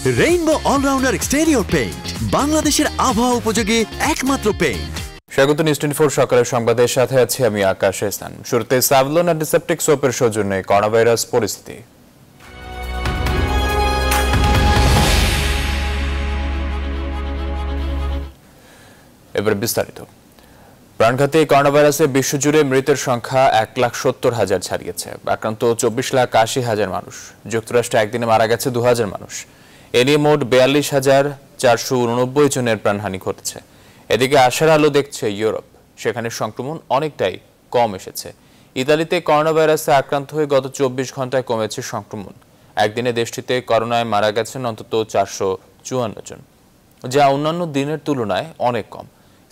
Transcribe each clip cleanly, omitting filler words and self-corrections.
Rainbow allrounder exterior paint, বাংলাদেশের আবহাওয়া উপযোগী একমাত্র পেইন্ট। স্বাগত নিউজ 24 সকালের সংবাদের সাথে আছি আমি আকাশ এহসান। শুরুতে সাভলন অ্যান্টিসেপটিক সোপের সৌজন্যে করোনা ভাইরাস পরিস্থিতি। এবার বিস্তারিত। প্রাণঘাতী করোনা ভাইরাসে বিশ্বজুড়ে মৃতের সংখ্যা 1,70,000 ছাড়িয়েছে। আক্রান্ত 24,80,000 মানুষ। যুক্তরাষ্ট্রে একদিনে মারা গেছে 2,000 মানুষ। এ নিয়ে মোট 42,489 জনের প্রাণহানি ঘটেছে। এদিকে আশার আলো দেখছে ইউরোপ, সেখানে সংক্রমণ অনেকটাই কম এসেছে। ইতালিতে করোনা ভাইরাসে আক্রান্ত হয়ে গত 24 ঘন্টায় কমেছে সংক্রমণ। একদিনে দেশটিতে করোনায় মারা গেছেন অন্তত 454 জন, যা অন্যান্য দিনের তুলনায় অনেক কম।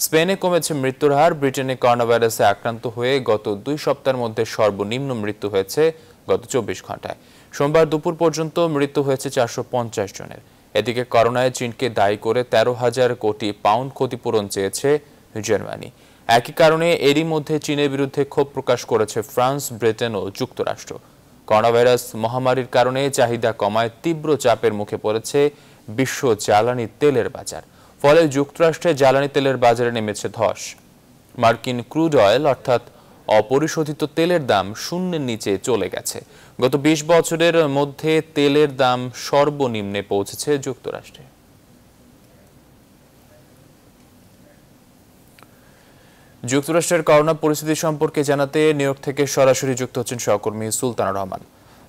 স্পেনে কমেছে মৃত্যুর হার। ব্রিটেনে করোনা ভাইরাসে আক্রান্ত হয়ে গত 2 সপ্তাহের মধ্যে সর্বনিম্ন মৃত্যু হয়েছে গত 24 ঘন্টায়। সোমবার দুপুর পর্যন্ত মৃত্যু হয়েছে 450 জনের। এদিকে করোনায় চীনকে দায়ী করে 13,000 কোটি পাউন্ড ক্ষতিপূরণ চেয়েছে জার্মানি। একই কারণে এরই মধ্যে চীনের বিরুদ্ধে ক্ষোভ প্রকাশ করেছে ফ্রান্স, ব্রিটেন ও যুক্তরাষ্ট্র। করোনা ভাইরাস মহামারীর কারণে চাহিদা কমায় তীব্র চাপের মুখে পড়েছে বিশ্ব জ্বালানি তেলের বাজার। ফলে যুক্তরাষ্ট্রে জ্বালানি তেলের বাজারে নেমেছে ধস। মার্কিন ক্রুড অয়েল অর্থাৎ অপরিশোধিত তেলের দাম শূন্যের নিচে চলে গেছে। গত 20 বছরের মধ্যে তেলের দাম সর্বনিম্নে পৌঁছেছে যুক্তরাষ্ট্রে। যুক্তরাষ্ট্রের করোনা পরিস্থিতি সম্পর্কে জানাতে নিউ ইয়র্ক থেকে সরাসরি যুক্ত হচ্ছেন সহকর্মী সুলতানুর রহমান।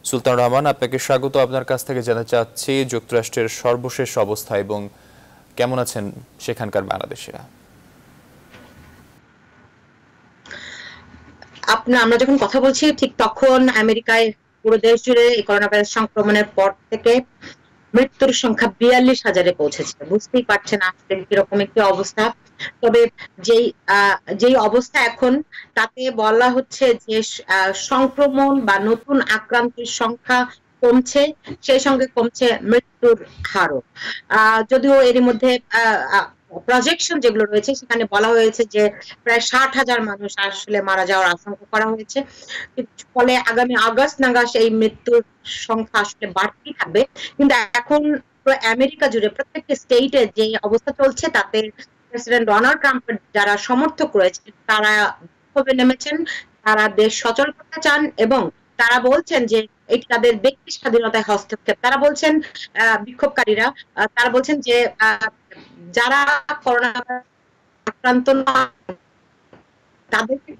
সুলতানুর রহমান, আপনাকে স্বাগত। আপনার কাছ থেকে জানতে চাচ্ছি যুক্তরাষ্ট্রের সর্বশেষ অবস্থা এবং কেমন আছেন সেখানকার বাংলাদেশিরা? আমরা যখন কথা বলছি ঠিক তখন আমেরিকায় পুরো দেশ জুড়ে এই করোনা ভাইরাস সংক্রমণের পর থেকে মৃত্যুর সংখ্যা 42,000-এ পৌঁছেছে। বুঝতেই পারছেন আসলে কিরকম একটি অবস্থা। তবে যেই অবস্থা এখন, তাতে বলা হচ্ছে যে সংক্রমণ বা নতুন আক্রান্তের সংখ্যা কমছে, সেই সঙ্গে কমছে মৃত্যুর হারও। যদিও এরই মধ্যে প্রজেকশন যেগুলো রয়েছে সেখানে বলা হয়েছে যে প্রায় 60,000 মানুষ আসলে মারা যাওয়ার আশঙ্কা করা হয়েছে। ফলে আগামী আগস্ট নাগাদ এই মৃত্যুর সংখ্যা আসলে বাড়তেই থাকবে। কিন্তু এখন আমেরিকা জুড়ে প্রত্যেকটা স্টেটে যে অবস্থা চলছে, তাতে প্রেসিডেন্ট ডোনাল্ড ট্রাম্পের যারা সমর্থক রয়েছে তারা বিক্ষোভে নেমেছেন। তারা দেশ সচল করতে চান এবং তারা বলছেন যে এটি তাদের ব্যক্তি স্বাধীনতায় হস্তক্ষেপ। তারা বলছেন, বিক্ষোভকারীরা তারা বলছেন যে যারা করোনা আক্রান্ত তাদেরকে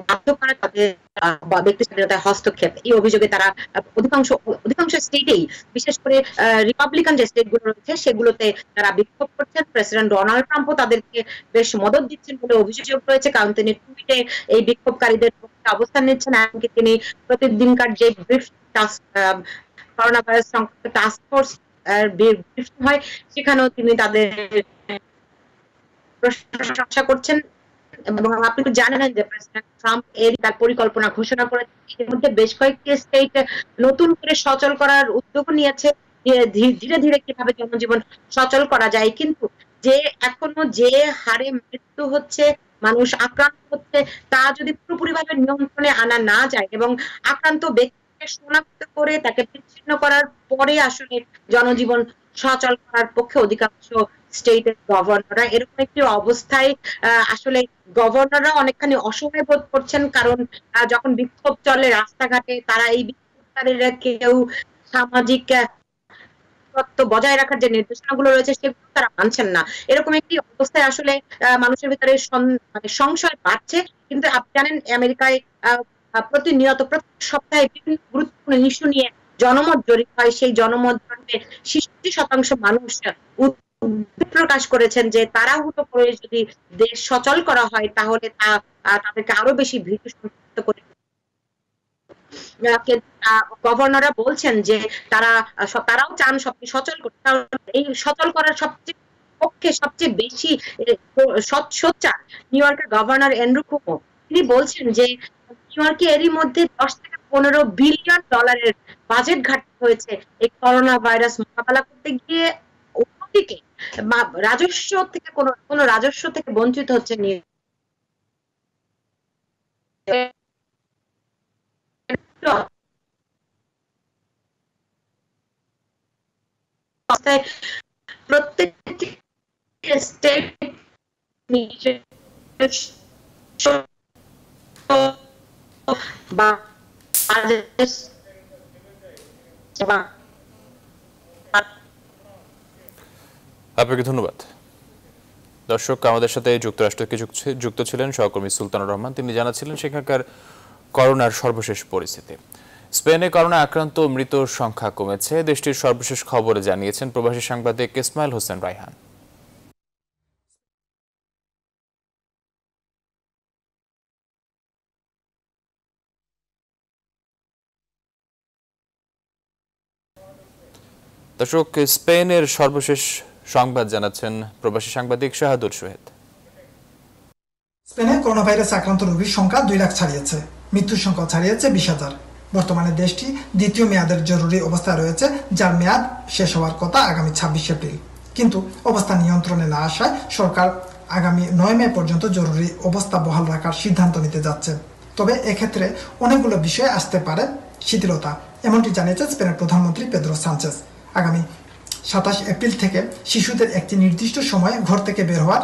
বাধ্য করা তাদের ব্যক্তি স্বাধীনতায় হস্তক্ষেপ, এই অভিযোগে তারা অধিকাংশ স্টেটেই, বিশেষ করে রিপাবলিকান যে স্টেট গুলো রয়েছে সেগুলোতে তারা বিক্ষোভ করছেন। প্রেসিডেন্ট ডোনাল্ড ট্রাম্পও তাদেরকে বেশ মদত দিচ্ছেন বলে অভিযোগ রয়েছে, কারণ তিনি টুইটে এই বিক্ষোভকারীদের পক্ষে অবস্থান নিচ্ছেন। এমনকি তিনি প্রতিদিনকার যে করোনা ভাইরাস সংক্রান্ত টাস্ক ফোর্স হয় সেখানেও তিনি তাদের প্রশংসা করছেন। এবং আপনি তো জানেন যে প্রেসিডেন্ট ট্রাম্প তার পরিকল্পনা ঘোষণা করেছে, এর মধ্যে বেশ কয়েকটি স্টেট নতুন করে সচল করার উদ্যোগ নিয়েছে, ধীরে ধীরে কিভাবে জনজীবন সচল করা যায়। কিন্তু এখনো যে হারে মৃত্যু হচ্ছে, মানুষ আক্রান্ত হচ্ছে, তা যদি পুরোপুরিভাবে নিয়ন্ত্রণে আনা না যায় এবং আক্রান্ত ব্যক্তিকে শনাক্ত করে তাকে বিচ্ছিন্ন করার পরে আসলে জনজীবন সচল করার পক্ষে অধিকাংশ স্টেটের গভর্নররা, এরকম একটি অবস্থায় আসলে গভর্নররা অনেকখানি অসহায় বোধ করছেন। কারণ যখন বিক্ষোভ চলে রাস্তাঘাটে, তারা এই বিক্ষোভকারীরা কেউ সামাজিক দূরত্ব বজায় রাখার যে নির্দেশনাগুলো রয়েছে সেগুলো তারা মানছেন না। এরকম একটি অবস্থায় আসলে মানুষের ভিতরে সংশয় বাড়ছে। কিন্তু আপনি জানেন আমেরিকায় প্রতিনিয়ত প্রত্যেক সপ্তাহে বিভিন্ন গুরুত্বপূর্ণ ইস্যু নিয়ে জনমত জরিপ হয়। সেই জনমত জরিপে 60% মানুষ প্রকাশ করেছেন যে তাড়াহুড়ো করে যদি দেশ সচল করা হয় তাহলে তাদেরকে আরো বেশি ভীতি সঞ্চারিত করে। গভর্নররা বলছেন যে তারাও চান সবকিছু সচল করতে। এই সচল করার সবচেয়ে বেশি সোচ্চার নিউ ইয়র্কের গভর্নর অ্যান্ড্রু কুমো। তিনি বলছেন যে নিউ ইয়র্কে এরই মধ্যে 10 থেকে 15 বিলিয়ন ডলারের বাজেট ঘাটতি হয়েছে এই করোনা ভাইরাস মোকাবেলা করতে গিয়ে। অন্যদিকে রাজস্ব থেকে কোনো রাজস্ব থেকে বঞ্চিত হচ্ছে অবস্থায় প্রত্যেকটি স্টেট বা আপনাকে ধন্যবাদ। দর্শক, আমাদের সাথে যুক্তরাষ্ট্র থেকে যুক্ত ছিলেন সহকর্মী সুলতানুর রহমান। তিনি জানাচ্ছিলেন সেখানকার করোনার সর্বশেষ পরিস্থিতি। স্পেনে করোনা আক্রান্ত মৃতের সংখ্যা কমেছে, দেশটির সর্বশেষ খবরে জানিয়েছেন প্রবাসী সাংবাদিক ইসমাইল হোসেন রায়হান। দর্শক, স্পেনের সর্বশেষ সংবাদ জানাচ্ছেন প্রবাসী সাংবাদিক শাহাদুল সোহেদ। স্পেনে করোনা ভাইরাস আক্রান্ত রোগীর সংখ্যা 2 লাখ ছাড়িয়েছে, মৃত্যুর সংখ্যা ছাড়িয়েছে 20,000। বর্তমানে দেশটি দ্বিতীয় মেয়াদের জরুরি অবস্থায় রয়েছে, যার মেয়াদ শেষ হওয়ার কথা আগামী 26 এপ্রিল। কিন্তু অবস্থা নিয়ন্ত্রণে না আসায় সরকার আগামী 9 মে পর্যন্ত জরুরি অবস্থা বহাল রাখার সিদ্ধান্ত নিতে যাচ্ছে। তবে এক্ষেত্রে অনেকগুলো বিষয় আসতে পারে শিথিলতা, এমনটি জানিয়েছে স্পেনের প্রধানমন্ত্রী পেদ্রো সানচেজ। আগামী 27 এপ্রিল থেকে শিশুদের একটি নির্দিষ্ট সময়ে ঘর থেকে বের হওয়ার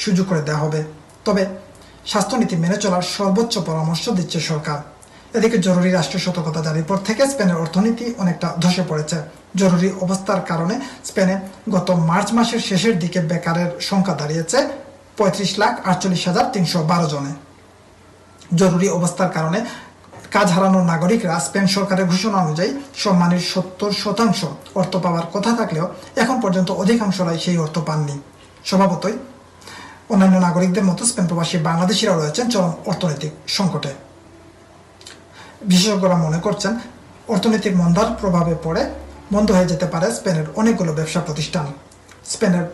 সুযোগ করে দেওয়া হবে, তবে স্বাস্থ্যনীতি মেনে চলার সর্বোচ্চ পরামর্শ দিচ্ছে সরকার। এদিকে জরুরি রাষ্ট্রীয় সতর্কতা জারির পর থেকে স্পেনের অর্থনীতি অনেকটা ধসে পড়েছে। জরুরি অবস্থার কারণে স্পেনে গত মার্চ মাসের শেষের দিকে বেকারের সংখ্যা দাঁড়িয়েছে 35,48,312 জনে। জরুরি অবস্থার কারণে কাজ হারানো নাগরিকরা স্পেন সরকারের ঘোষণা অনুযায়ী সম্মানের 70% অর্থ পাওয়ার কথা থাকলেও এখন পর্যন্ত অধিকাংশরাই সেই অর্থ পাননি। স্বভাবতই অন্যান্য নাগরিকদের মতো স্পেন প্রবাসী বাংলাদেশিরাও রয়েছেন চরম অর্থনৈতিক সংকটে। বিশেষজ্ঞরা মনে করছেন অর্থনৈতিক মন্দার প্রভাবে পড়ে বন্ধ হয়ে যেতে পারে স্পেনের অনেকগুলো ব্যবসা প্রতিষ্ঠান। স্পেনের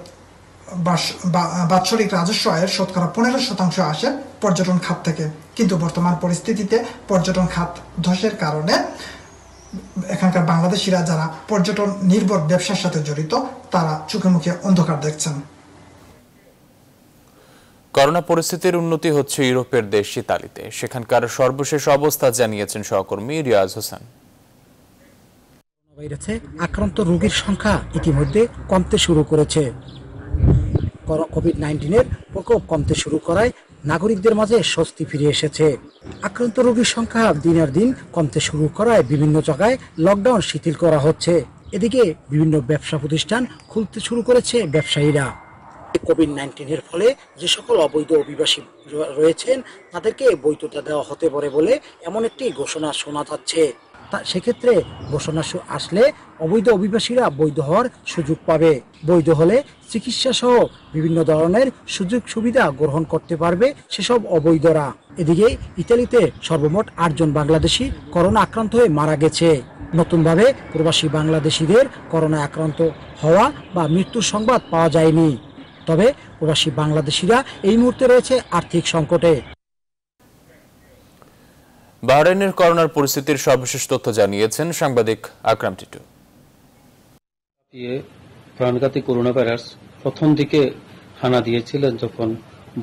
বাৎসরিক রাজস্ব আয়ের শতকরা 15% আসে পর্যটন খাত থেকে, কিন্তু বর্তমান পরিস্থিতিতে পর্যটন খাত ধসের কারণে এখানকার বাংলাদেশিরা যারা পর্যটন নির্ভর ব্যবসার সাথে জড়িত তারা চোখে মুখে অন্ধকার দেখছেন। করোনা পরিস্থিতির উন্নতি হচ্ছে ইউরোপের দেশ ইতালিতে, সেখানকার সর্বশেষ অবস্থা জানিয়েছেন সহকর্মী রিয়াজ হোসেন। ভাইরাসে আক্রান্ত রোগীর সংখ্যা ইতিমধ্যে কমতে শুরু করেছে। কোভিড-19 প্রকোপ কমতে শুরু করায় নাগরিকদের মাঝে স্বস্তি ফিরে এসেছে। আক্রান্ত রোগীর সংখ্যা দিনের দিন কমতে শুরু করায় বিভিন্ন জায়গায় লকডাউন শিথিল করা হচ্ছে। এদিকে বিভিন্ন ব্যবসা প্রতিষ্ঠান খুলতে শুরু করেছে ব্যবসায়ীরা। কোভিড-19 ফলে যে সকল অবৈধ অভিবাসী রয়েছেন তাদেরকে বৈধতা দেওয়া হতে পারে বলে এমন একটি ঘোষণা শোনা যাচ্ছে। সেক্ষেত্রে ঘোষণা আসলে অবৈধ অভিবাসীরা বৈধ হওয়ার সুযোগ পাবে। বৈধ হলে চিকিৎসা সহ বিভিন্ন ধরনের সুযোগ সুবিধা গ্রহণ করতে পারবে সেসব অবৈধরা। এদিকে ইতালিতে সর্বমোট 8 জন বাংলাদেশি করোনা আক্রান্ত হয়ে মারা গেছে। নতুনভাবে প্রবাসী বাংলাদেশিদের করোনা আক্রান্ত হওয়া বা মৃত্যুর সংবাদ পাওয়া যায়নি। তবে প্রবাসী বাংলাদেশিরা এই মুহূর্তে রয়েছে আর্থিক সংকটে। বাহরাইনের করোনার পরিস্থিতির সর্বশেষ তথ্য জানিয়েছেন সাংবাদিক আকরাম টিটু। প্রাণঘাতী করোনা ভাইরাস প্রথম দিকে হানা দিয়েছিলেন যখন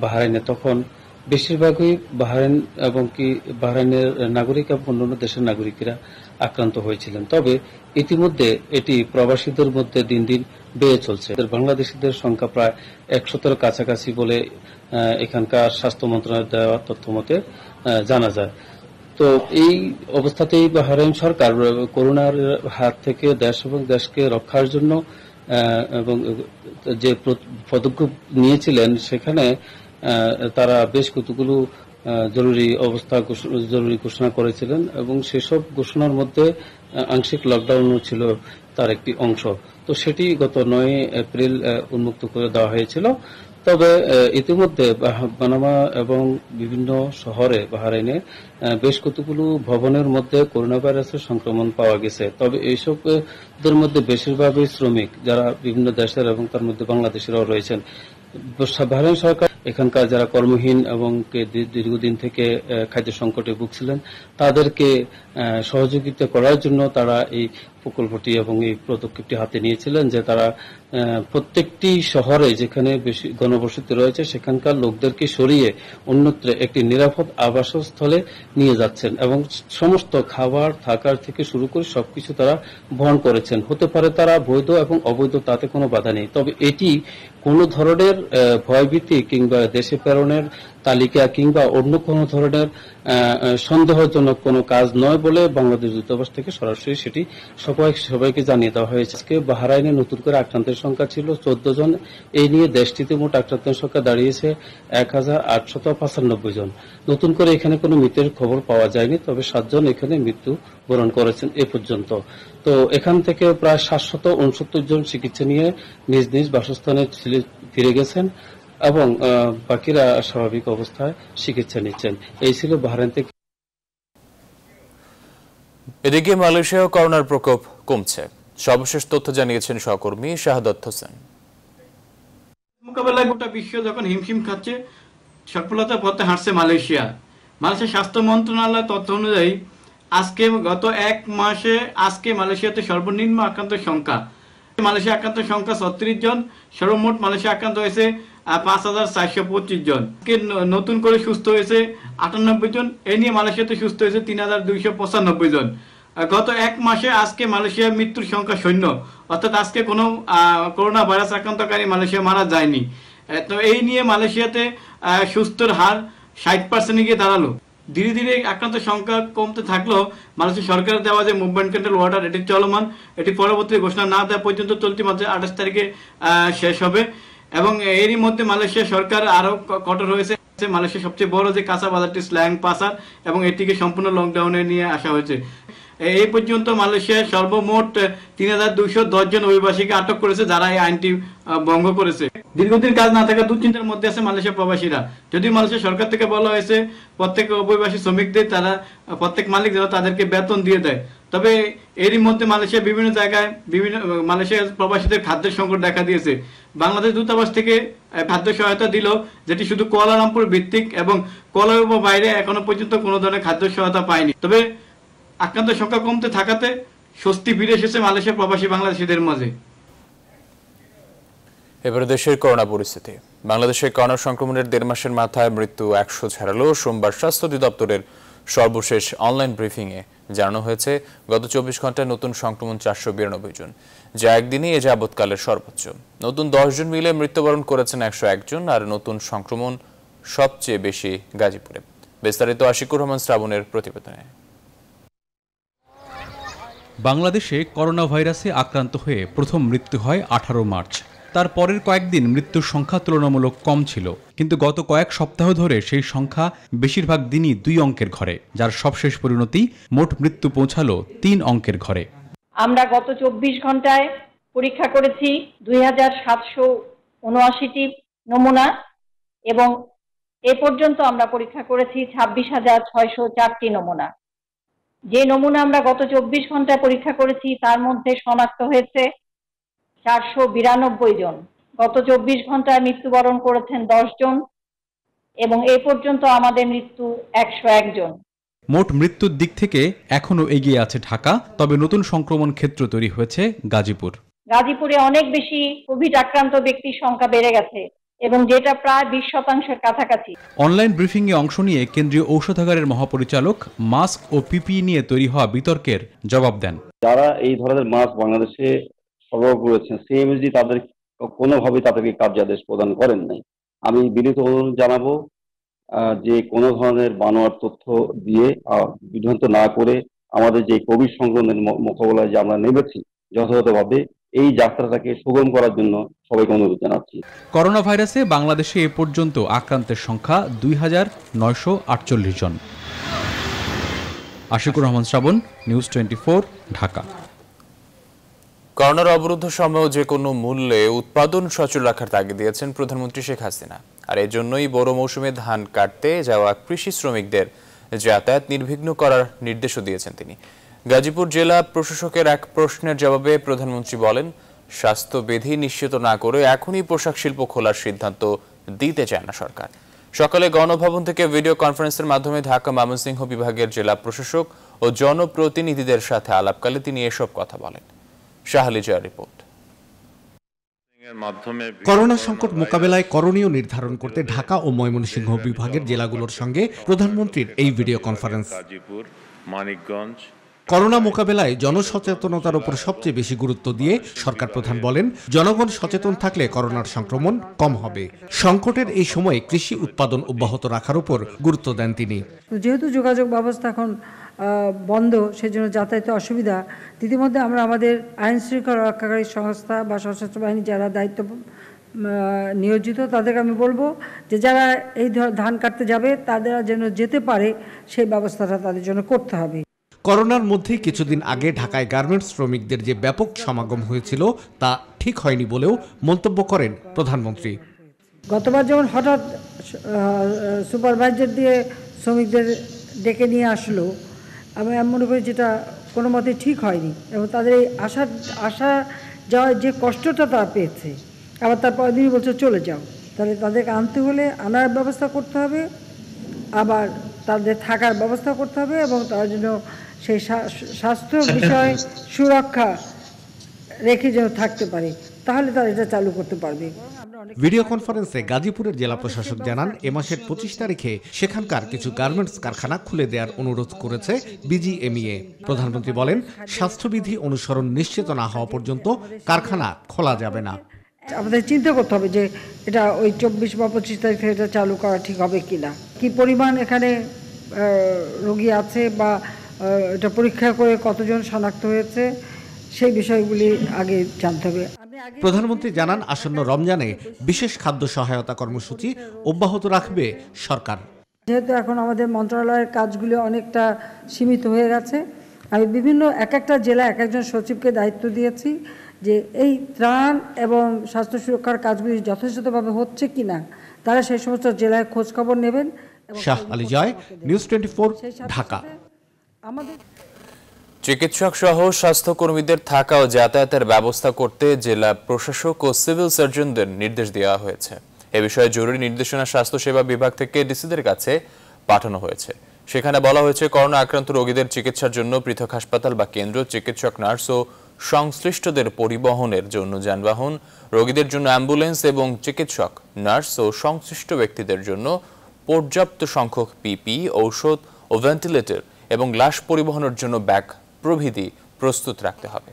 বাহরাইনে, তখন বেশিরভাগই বাহরাইন এবং বাহরাইনের নাগরিক এবং অন্যান্য দেশের নাগরিকরা আক্রান্ত হয়েছিলেন। তবে ইতিমধ্যে এটি প্রবাসীদের মধ্যে দিন দিন বেড়ে চলছে। বাংলাদেশিদের সংখ্যা প্রায় 100-এর কাছাকাছি বলে এখানকার স্বাস্থ্য মন্ত্রণালয়ের দেওয়া তথ্য মতে জানা যায়। তো এই অবস্থাতেই বাহরাইন সরকার করোনার হাত থেকে দেশ এবং দেশকে রক্ষার জন্য এবং যে পদক্ষেপ নিয়েছিলেন সেখানে তারা বেশ কতগুলো জরুরি ঘোষণা করেছিলেন এবং সেসব ঘোষণার মধ্যে আংশিক লকডাউনও ছিল তার একটি অংশ। তো সেটি গত 9 এপ্রিল উন্মুক্ত করে দেওয়া হয়েছিল। তবে ইতিমধ্যে পানামা এবং বিভিন্ন শহরে বাহরাইনে বেশ কতগুলো ভবনের মধ্যে করোনা ভাইরাসের সংক্রমণ পাওয়া গেছে। তবে এইসবদের মধ্যে বেশিরভাগই শ্রমিক যারা বিভিন্ন দেশের এবং তার মধ্যে বাংলাদেশিরাও রয়েছেন। বাহরাইন সরকার এখানকার যারা কর্মহীন এবং দীর্ঘদিন থেকে খাদ্য সংকটে ভুগছিলেন তাদেরকে সহযোগিতা করার জন্য তারা এই প্রকল্পটি এবং এই পদক্ষেপটি হাতে নিয়েছিলেন যে তারা প্রত্যেকটি শহরে যেখানে বেশি ঘনবসতি রয়েছে সেখানকার লোকদেরকে সরিয়ে অন্যত্র একটি নিরাপদ আবাসস্থলে নিয়ে যাচ্ছেন এবং সমস্ত খাবার থাকার থেকে শুরু করে সবকিছু তারা বহন করেছেন। হতে পারে তারা বৈধ এবং অবৈধ, তাতে কোনো বাধা নেই, তবে এটি কোনো ধরনের ভয়ভীতি কিংবা দেশে প্রেরণের তালিকা কিংবা অন্য কোনো ধরনের সন্দেহজনক কোনো কাজ নয় বলে বাংলাদেশ দূতাবাস থেকে সরাসরি সেটি সবাইকে জানিয়ে দেওয়া হয়েছে। আজকে বাহরাইনে নতুন করে আক্রান্তের সংখ্যা ছিল 14 জন। এই নিয়ে দেশটিতে মোট আক্রান্তের সংখ্যা দাঁড়িয়েছে 1895 জন। নতুন করে এখানে কোনো মৃতের খবর পাওয়া যায়নি, তবে 7 জন এখানে মৃত্যু বরণ করেছেন এ পর্যন্ত। তো এখান থেকে প্রায় 769 জন চিকিৎসা নিয়ে নিজ নিজ বাসস্থানে ফিরে গেছেন এবং বাকিরা স্বাভাবিক অবস্থায় চিকিৎসা নিচ্ছেন। এই ছিল বাহরাইন থেকে। এদিকে মালয়েশিয়াও করোনার প্রকোপ কমছে, সর্বশেষ তথ্য জানিয়েছেন সহকর্মী শাহাদাত হোসেন। মোকাবেলায় গোটা বিশ্ব যখন হিমশিম খাচ্ছে, সফলতার পথে হাঁটছে মালয়েশিয়া। মালয়েশিয়ার স্বাস্থ্য মন্ত্রণালয়ের তথ্য অনুযায়ী গত এক মাসে মালয়েশিয়াতে সর্বনিম্ন আক্রান্তের সংখ্যা, মালয়েশিয়া আক্রান্তের সংখ্যা 36 জন, সর্বমোট মালয়েশিয়া আক্রান্ত হয়েছে 5425 জন। নতুন করে সুস্থ হয়েছে 98 জন। এ নিয়ে মালয়েশিয়াতে সুস্থ হয়েছে 3295 জন। গত এক মাসে মালয়েশিয়ার মৃত্যুর সংখ্যা শূন্য, অর্থাৎ কোনো করোনা ভাইরাস আক্রান্তকারী মালয়েশিয়া মারা যায়নি। তো এই নিয়ে মালয়েশিয়াতে সুস্থর হার 60% গিয়ে দাঁড়ালো। ধীরে ধীরে আক্রান্ত সংখ্যা কমতে থাকলেও মালয়েশিয়া সরকারের দেওয়া যে মুভমেন্ট কন্ট্রোল অর্ডার এটি চলমান, এটি পরবর্তী ঘোষণা না দেওয়া পর্যন্ত চলতি মাসে 28 তারিখে শেষ হবে। এবং এরই মধ্যে মালয়েশিয়া সরকার আরো কঠোর হয়েছে। মালয়েশিয়ার সবচেয়ে বড় যে কাঁচা বাজারটি স্ল্যাং পাসার, এবং এটিকে সম্পূর্ণ লকডাউনে নিয়ে আসা হয়েছে। এই পর্যন্ত মালয়েশিয়ার সর্বমোট 3210 জন অভিবাসীকে আটক করেছে যারা এই আইনটি ভঙ্গ করেছে। দীর্ঘদিন কাজ না থাকা দুশ্চিন্তার মধ্যে আছে মালয়েশিয়া প্রবাসীরা। যদিও মালয়েশিয়া সরকার থেকে বলা হয়েছে প্রত্যেক অভিবাসী শ্রমিকদের প্রত্যেক মালিক যেন তাদেরকে বেতন দিয়ে দেয়, তবে এরই মধ্যে মালয়েশিয়া বিভিন্ন জায়গায় মালয়েশিয়ার প্রবাসীদের খাদ্যের সংকট দেখা দিয়েছে। বাংলাদেশ দূতাবাস থেকে খাদ্য সহায়তা দিল, যেটি শুধু কুয়ালালামপুর ভিত্তিক, এবং কুয়ালালামপুর বাইরে এখনো পর্যন্ত কোনো ধরনের খাদ্য সহায়তা পায়নি। তবে আক্রান্তের সংখ্যা কমতে থাকাতে স্বস্তি ফিরে এসেছে মালয়েশিয়া প্রবাসী বাংলাদেশিদের মাঝে। এবারে দেশের করোনা পরিস্থিতি। বাংলাদেশে করোনা সংক্রমণের 1.5 মাসের মাথায় মৃত্যু 100 ছাড়ালো। সোমবার স্বাস্থ্য অধিদপ্তরের সর্বশেষ অনলাইন ব্রিফিংয়ে জানানো হয়েছে গত 24 ঘন্টায় নতুন সংক্রমণ 492 জন, যা একদিনে এ যাবৎকালের সর্বোচ্চ। নতুন 10 জন মিলে মৃত্যুবরণ করেছেন 101 জন, আর নতুন সংক্রমণ সবচেয়ে বেশি গাজীপুরে। বিস্তারিত আশিকুর রহমান শ্রাবণের প্রতিবেদনে। বাংলাদেশে করোনা ভাইরাসে আক্রান্ত হয়ে প্রথম মৃত্যু হয় 18 মার্চ। তার পরের কয়েকদিন মৃত্যুর সংখ্যা তুলনামূলক কম ছিল, কিন্তু গত কয়েক সপ্তাহ ধরে সেই সংখ্যা বেশিরভাগ দিনই 2 অঙ্কের ঘরে, যার সবশেষ পরিণতি মোট মৃত্যু পৌঁছালো 3 অঙ্কের ঘরে। আমরা গত 24 ঘন্টায় পরীক্ষা করেছি 2779টি নমুনা, এবং এ পর্যন্ত আমরা পরীক্ষা করেছি 26,604টি নমুনা। যে নমুনা আমরা গত 24 ঘন্টায় পরীক্ষা করেছি তার মধ্যে শনাক্ত হয়েছে 492 জন। গত 24 ঘন্টায় মৃত্যুবরণ করেছেন 10 জন, এবং এ পর্যন্ত আমাদের মৃত্যু 101 জন। মোট মৃত্যুর দিক থেকে এখনো এগিয়ে আছে ঢাকা, তবে নতুন সংক্রমণ ক্ষেত্র তৈরি হয়েছে গাজীপুর। গাজীপুরে অনেক বেশি কোভিড আক্রান্ত ব্যক্তির সংখ্যা বেড়ে গেছে, এবং যেটা প্রায় 20% কাছাকাছি। অনলাইন ব্রিফিংয়ে অংশ নিয়ে কেন্দ্রীয় ঔষধাগারের মহাপরিচালক মাস্ক ও পিপিই নিয়ে তৈরি হওয়া বিতর্কের জবাব দেন। যারা এই ধরনের মাস্ক বাংলাদেশে সরবরাহ করেছেন, সিএমএসডি তাদের কোনোভাবেই তাদেরকে কার্যাদেশ প্রদান করেন নাই। আমি বিনীত অনুরোধ জানাবো যে কোনো ধরনের বানোয়ার তথ্য দিয়ে বিভ্রান্ত না করে আমাদের যে কোভিড সংক্রমণের মোকাবেলায় যে আমরা নেমেছি যথাযথভাবে এই যাত্রাটাকে সুগম করার জন্য সবাইকে অনুরোধ জানাচ্ছি। করোনা ভাইরাসে বাংলাদেশে এ পর্যন্ত আক্রান্তের সংখ্যা 2948 জন। আশিকুর রহমান শ্রাবণ, নিউজ 24, ঢাকা। করোনার অবরুদ্ধ সময়েও যে কোনো মূল্যে উৎপাদন সচল রাখার তাগিদ দিয়েছেন প্রধানমন্ত্রী শেখ হাসিনা। আর এর জন্যই বড় মৌসুমে ধান কাটতে যাওয়া কৃষি শ্রমিকদের যাতায়াত নির্বিঘ্ন করার নির্দেশও দিয়েছেন তিনি। গাজীপুর জেলা প্রশাসকের এক প্রশ্নের জবাবে প্রধানমন্ত্রী বলেন, স্বাস্থ্যবিধি নিশ্চিত না করে এখনই পোশাক শিল্প খোলার সিদ্ধান্ত দিতে চায় না সরকার। সকালে গণভবন থেকে ভিডিও কনফারেন্সের মাধ্যমে ঢাকা ময়মনসিংহ বিভাগের জেলা প্রশাসক ও জনপ্রতিনিধিদের সাথে আলাপকালে তিনি এসব কথা বলেন। শাহালি জয়ের রিপোর্ট। করোনা সংকট মোকাবেলায় করণীয় নির্ধারণ করতে ঢাকা ও ময়মনসিংহ বিভাগের জেলাগুলোর সঙ্গে প্রধানমন্ত্রীর এই ভিডিও কনফারেন্স। করোনা মোকাবেলায় জনসচেতনতার উপর সবচেয়ে বেশি গুরুত্ব দিয়ে সরকার প্রধান বলেন, জনগণ সচেতন থাকলে করোনার সংক্রমণ কম হবে। সংকটের এই সময়ে কৃষি উৎপাদন অব্যাহত রাখার উপর গুরুত্ব দেন তিনি। যেহেতু যোগাযোগ ব্যবস্থা এখন বন্ধ, সেজন্য যাতায়াতে অসুবিধা, ইতিমধ্যে আমরা আমাদের আইন শৃঙ্খলা রক্ষাকারী সংস্থা বা সশস্ত্র বাহিনী যারা দায়িত্ব নিয়োজিত তাদেরকে আমি বলবো যে যারা এই ধান কাটতে যাবে তারা যেন যেতে পারে সেই ব্যবস্থাটা তাদের জন্য করতে হবে। করোনার মধ্যে কিছুদিন আগে ঢাকায় গার্মেন্টস শ্রমিকদের যে ব্যাপক সমাগম হয়েছিল তা ঠিক হয়নি বলেও মন্তব্য করেন প্রধানমন্ত্রী। গতবার যেমন হঠাৎ সুপারভাইজার দিয়ে শ্রমিকদের ডেকে নিয়ে আসলো, আমি মনে করি যেটা কোনো মতে ঠিক হয়নি এবং তাদের এই আসা যাওয়ার যে কষ্টটা তারা পেয়েছে, আবার তারপর দিনই বলছে চলে যাও, তাহলে তাদেরকে আনতে হলে আনার ব্যবস্থা করতে হবে, আবার তাদের থাকার ব্যবস্থা করতে হবে এবং তার জন্য সেই স্বাস্থ্য বিষয় সুরক্ষা রেখে যেন থাকতে পারে, তাহলে তারা এটা চালু করতে পারবে। ভিডিও কনফারেন্সে গাজীপুরের জেলা প্রশাসক জানান, এ মাসের 25 তারিখে সেখানকার কিছু গার্মেন্টস কারখানা খুলে দেওয়ার অনুরোধ করেছে বিজিএমইএ। প্রধানমন্ত্রী বলেন, স্বাস্থ্যবিধি অনুসরণ নিশ্চিত না হওয়া পর্যন্ত কারখানা খোলা যাবে না। আমাদের চিন্তা করতে হবে যে এটা ওই 24 বা 25 তারিখ থেকে এটা চালু করা ঠিক হবে কিনা, কি পরিমাণ এখানে রোগী আছে বা এটা পরীক্ষা করে কতজন শনাক্ত হয়েছে সেই বিষয়গুলি আগে জানতে হবে। প্রধানমন্ত্রী জানান, আসন্ন রমজানে বিশেষ খাদ্য সহায়তা কর্মসূচি অব্যাহত রাখবে সরকার। যেহেতু এখন আমাদের মন্ত্রণালয়ের কাজগুলি অনেকটা সীমিত হয়ে গেছে, আমি বিভিন্ন একটা জেলা একজন সচিবকে দায়িত্ব দিয়েছি যে এই ত্রাণ এবং স্বাস্থ্য সুরক্ষার কাজগুলি যথাযথভাবে হচ্ছে কিনা তারা সেই সমস্ত জেলায় খোঁজ খবর নেবেন। শাহ আলী জয়, নিউজ 24, ঢাকা। চিকিৎসক সহ স্বাস্থ্যকর্মীদের থাকা ও যাতায়াতের ব্যবস্থা করতে জেলা প্রশাসক ও সিভিল সার্জনদের নির্দেশ দেওয়া হয়েছে। এ বিষয়ে জরুরি নির্দেশনা স্বাস্থ্যসেবা বিভাগ থেকে ডিসিদের কাছে পাঠানো হয়েছে। সেখানে বলা হয়েছে, করোনা আক্রান্ত রোগীদের চিকিৎসার জন্য পৃথক হাসপাতাল বা কেন্দ্র, চিকিৎসক, নার্স ও সংশ্লিষ্টদের পরিবহনের জন্য যানবাহন, রোগীদের জন্য অ্যাম্বুলেন্স এবং চিকিৎসক, নার্স ও সংশ্লিষ্ট ব্যক্তিদের জন্য পর্যাপ্ত সংখ্যক পিপি, ঔষধ ও ভেন্টিলেটর এবং লাশ পরিবহনের জন্য ব্যাগ প্রভৃতি প্রস্তুত রাখতে হবে।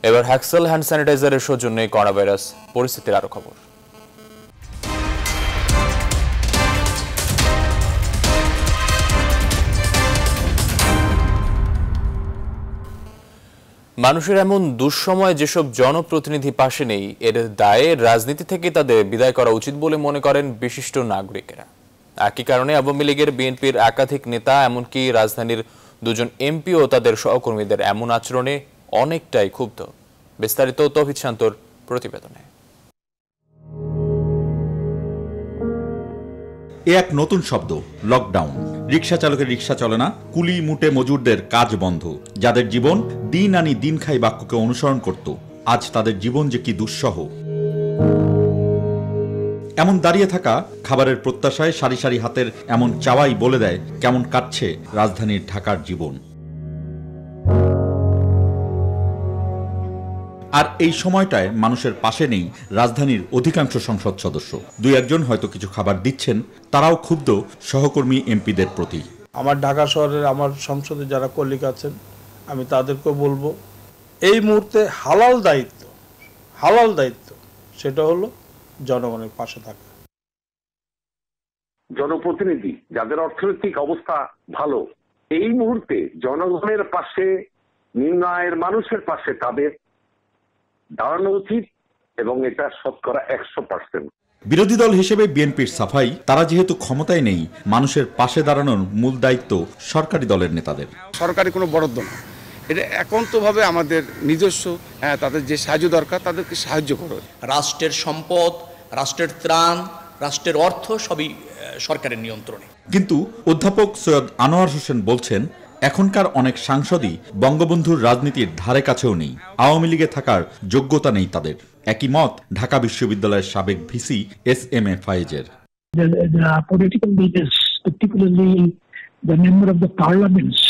এবার হ্যাক্সেল হ্যান্ড স্যানিটাইজারের সৌজন্যে করোনা ভাইরাস পরিস্থিতির আরো খবর। মানুষের এমন দুঃসময় যেসব জনপ্রতিনিধি পাশে নেই, এর দায়ে রাজনীতি থেকে তাদের বিদায় করা উচিত বলে মনে করেন বিশিষ্ট নাগরিকেরা। একই কারণে আওয়ামী লীগের, বিএনপির একাধিক নেতা, এমনকি রাজধানীর 2জন এমপি ও তাদের সহকর্মীদের এমন আচরণে অনেকটাই ক্ষুব্ধ। বিস্তারিত তৌহিদ শান্তর প্রতিবেদনে। এ এক নতুন শব্দ, লকডাউন। রিকশা চালকের রিকশা চলে না, কুলি মুটে মজুরদের কাজ বন্ধ। যাদের জীবন দিন আনি দিন খাই বাক্যকে অনুসরণ করত, আজ তাদের জীবন যে কি দুঃসহ। এমন দাঁড়িয়ে থাকা, খাবারের প্রত্যাশায় সারি সারি হাতের এমন চাওয়াই বলে দেয় কেমন কাটছে রাজধানীর ঢাকার জীবন। আর এই সময়টায় মানুষের পাশে নেই রাজধানীর অধিকাংশ সংসদ সদস্য। 2-1জন হয়তো কিছু খাবার দিচ্ছেন, তারাও ক্ষুব্ধ সহকর্মী এমপিদের প্রতি। আমার ঢাকা শহরের আমার সংসদে যারা কলিগ আছেন, আমি তাদেরকে বলবো, এই মুহূর্তে হালাল দায়িত্ব সেটা হলো জনগণের পাশে থাকা। জনপ্রতিনিধি যাদের অর্থনৈতিক অবস্থা ভালো, এই মুহূর্তে জনগণের পাশে, নিম্ন আয়ের মানুষের পাশে তাদের দাঁড়ানো উচিত এবং এটা শতকরা 100%। বিরোধী দল হিসেবে বিএনপির সাফাই, তারা যেহেতু ক্ষমতায় নেই, মানুষের পাশে দাঁড়ানোর মূল দায়িত্ব সরকারি দলের নেতাদের। সরকারি কোনো বরাদ্দ না, এটা একান্তভাবে আমাদের নিজস্ব, তাদের যে সাহায্য দরকার তাদেরকে সাহায্য করো। রাষ্ট্রের সম্পদ, রাষ্ট্রের ত্রাণ, রাষ্ট্রের অর্থ সবই সরকারের নিয়ন্ত্রণে। কিন্তু অধ্যাপক সৈয়দ আনোয়ার হোসেন বলছেন, এখনকার অনেক সাংসদই বঙ্গবন্ধুর রাজনীতির ধারে কাছেও নেই, আওয়ামী লীগে থাকার যোগ্যতা নেই তাদের। একই মত ঢাকা বিশ্ববিদ্যালয়ের সাবেক VC SM ফায়েজের। Political leaders, particularly the member of the parliaments,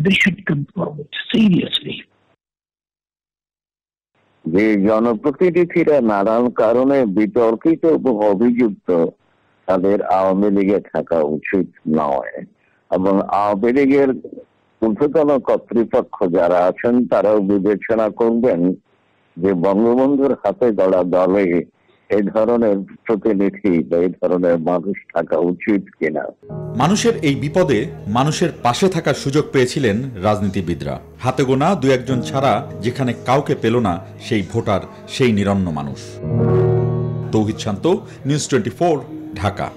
they should come forward seriously. যে জনপ্রতিনিধিরা নানান কারণে বিতর্কিত এবং অভিযুক্ত, তাদের আওয়ামী লীগে থাকা উচিত নয়, এবং আওয়ামী লীগের ঊর্ধ্বতন কর্তৃপক্ষ যারা আছেন তারাও বিবেচনা করবেন যে বঙ্গবন্ধুর হাতে গড়া দলে এই ধরনের প্রতিনিধি বা এই ধরনের মানুষ থাকা উচিত কিনা। মানুষের এই বিপদে মানুষের পাশে থাকার সুযোগ পেয়েছিলেন রাজনীতিবিদরা। হাতে গোনা দু একজন ছাড়া যেখানে কাউকে পেল না সেই ভোটার, সেই নিরন্ন মানুষ। তৌহিদ শান্ত, নিউজ 24, ঢাকা।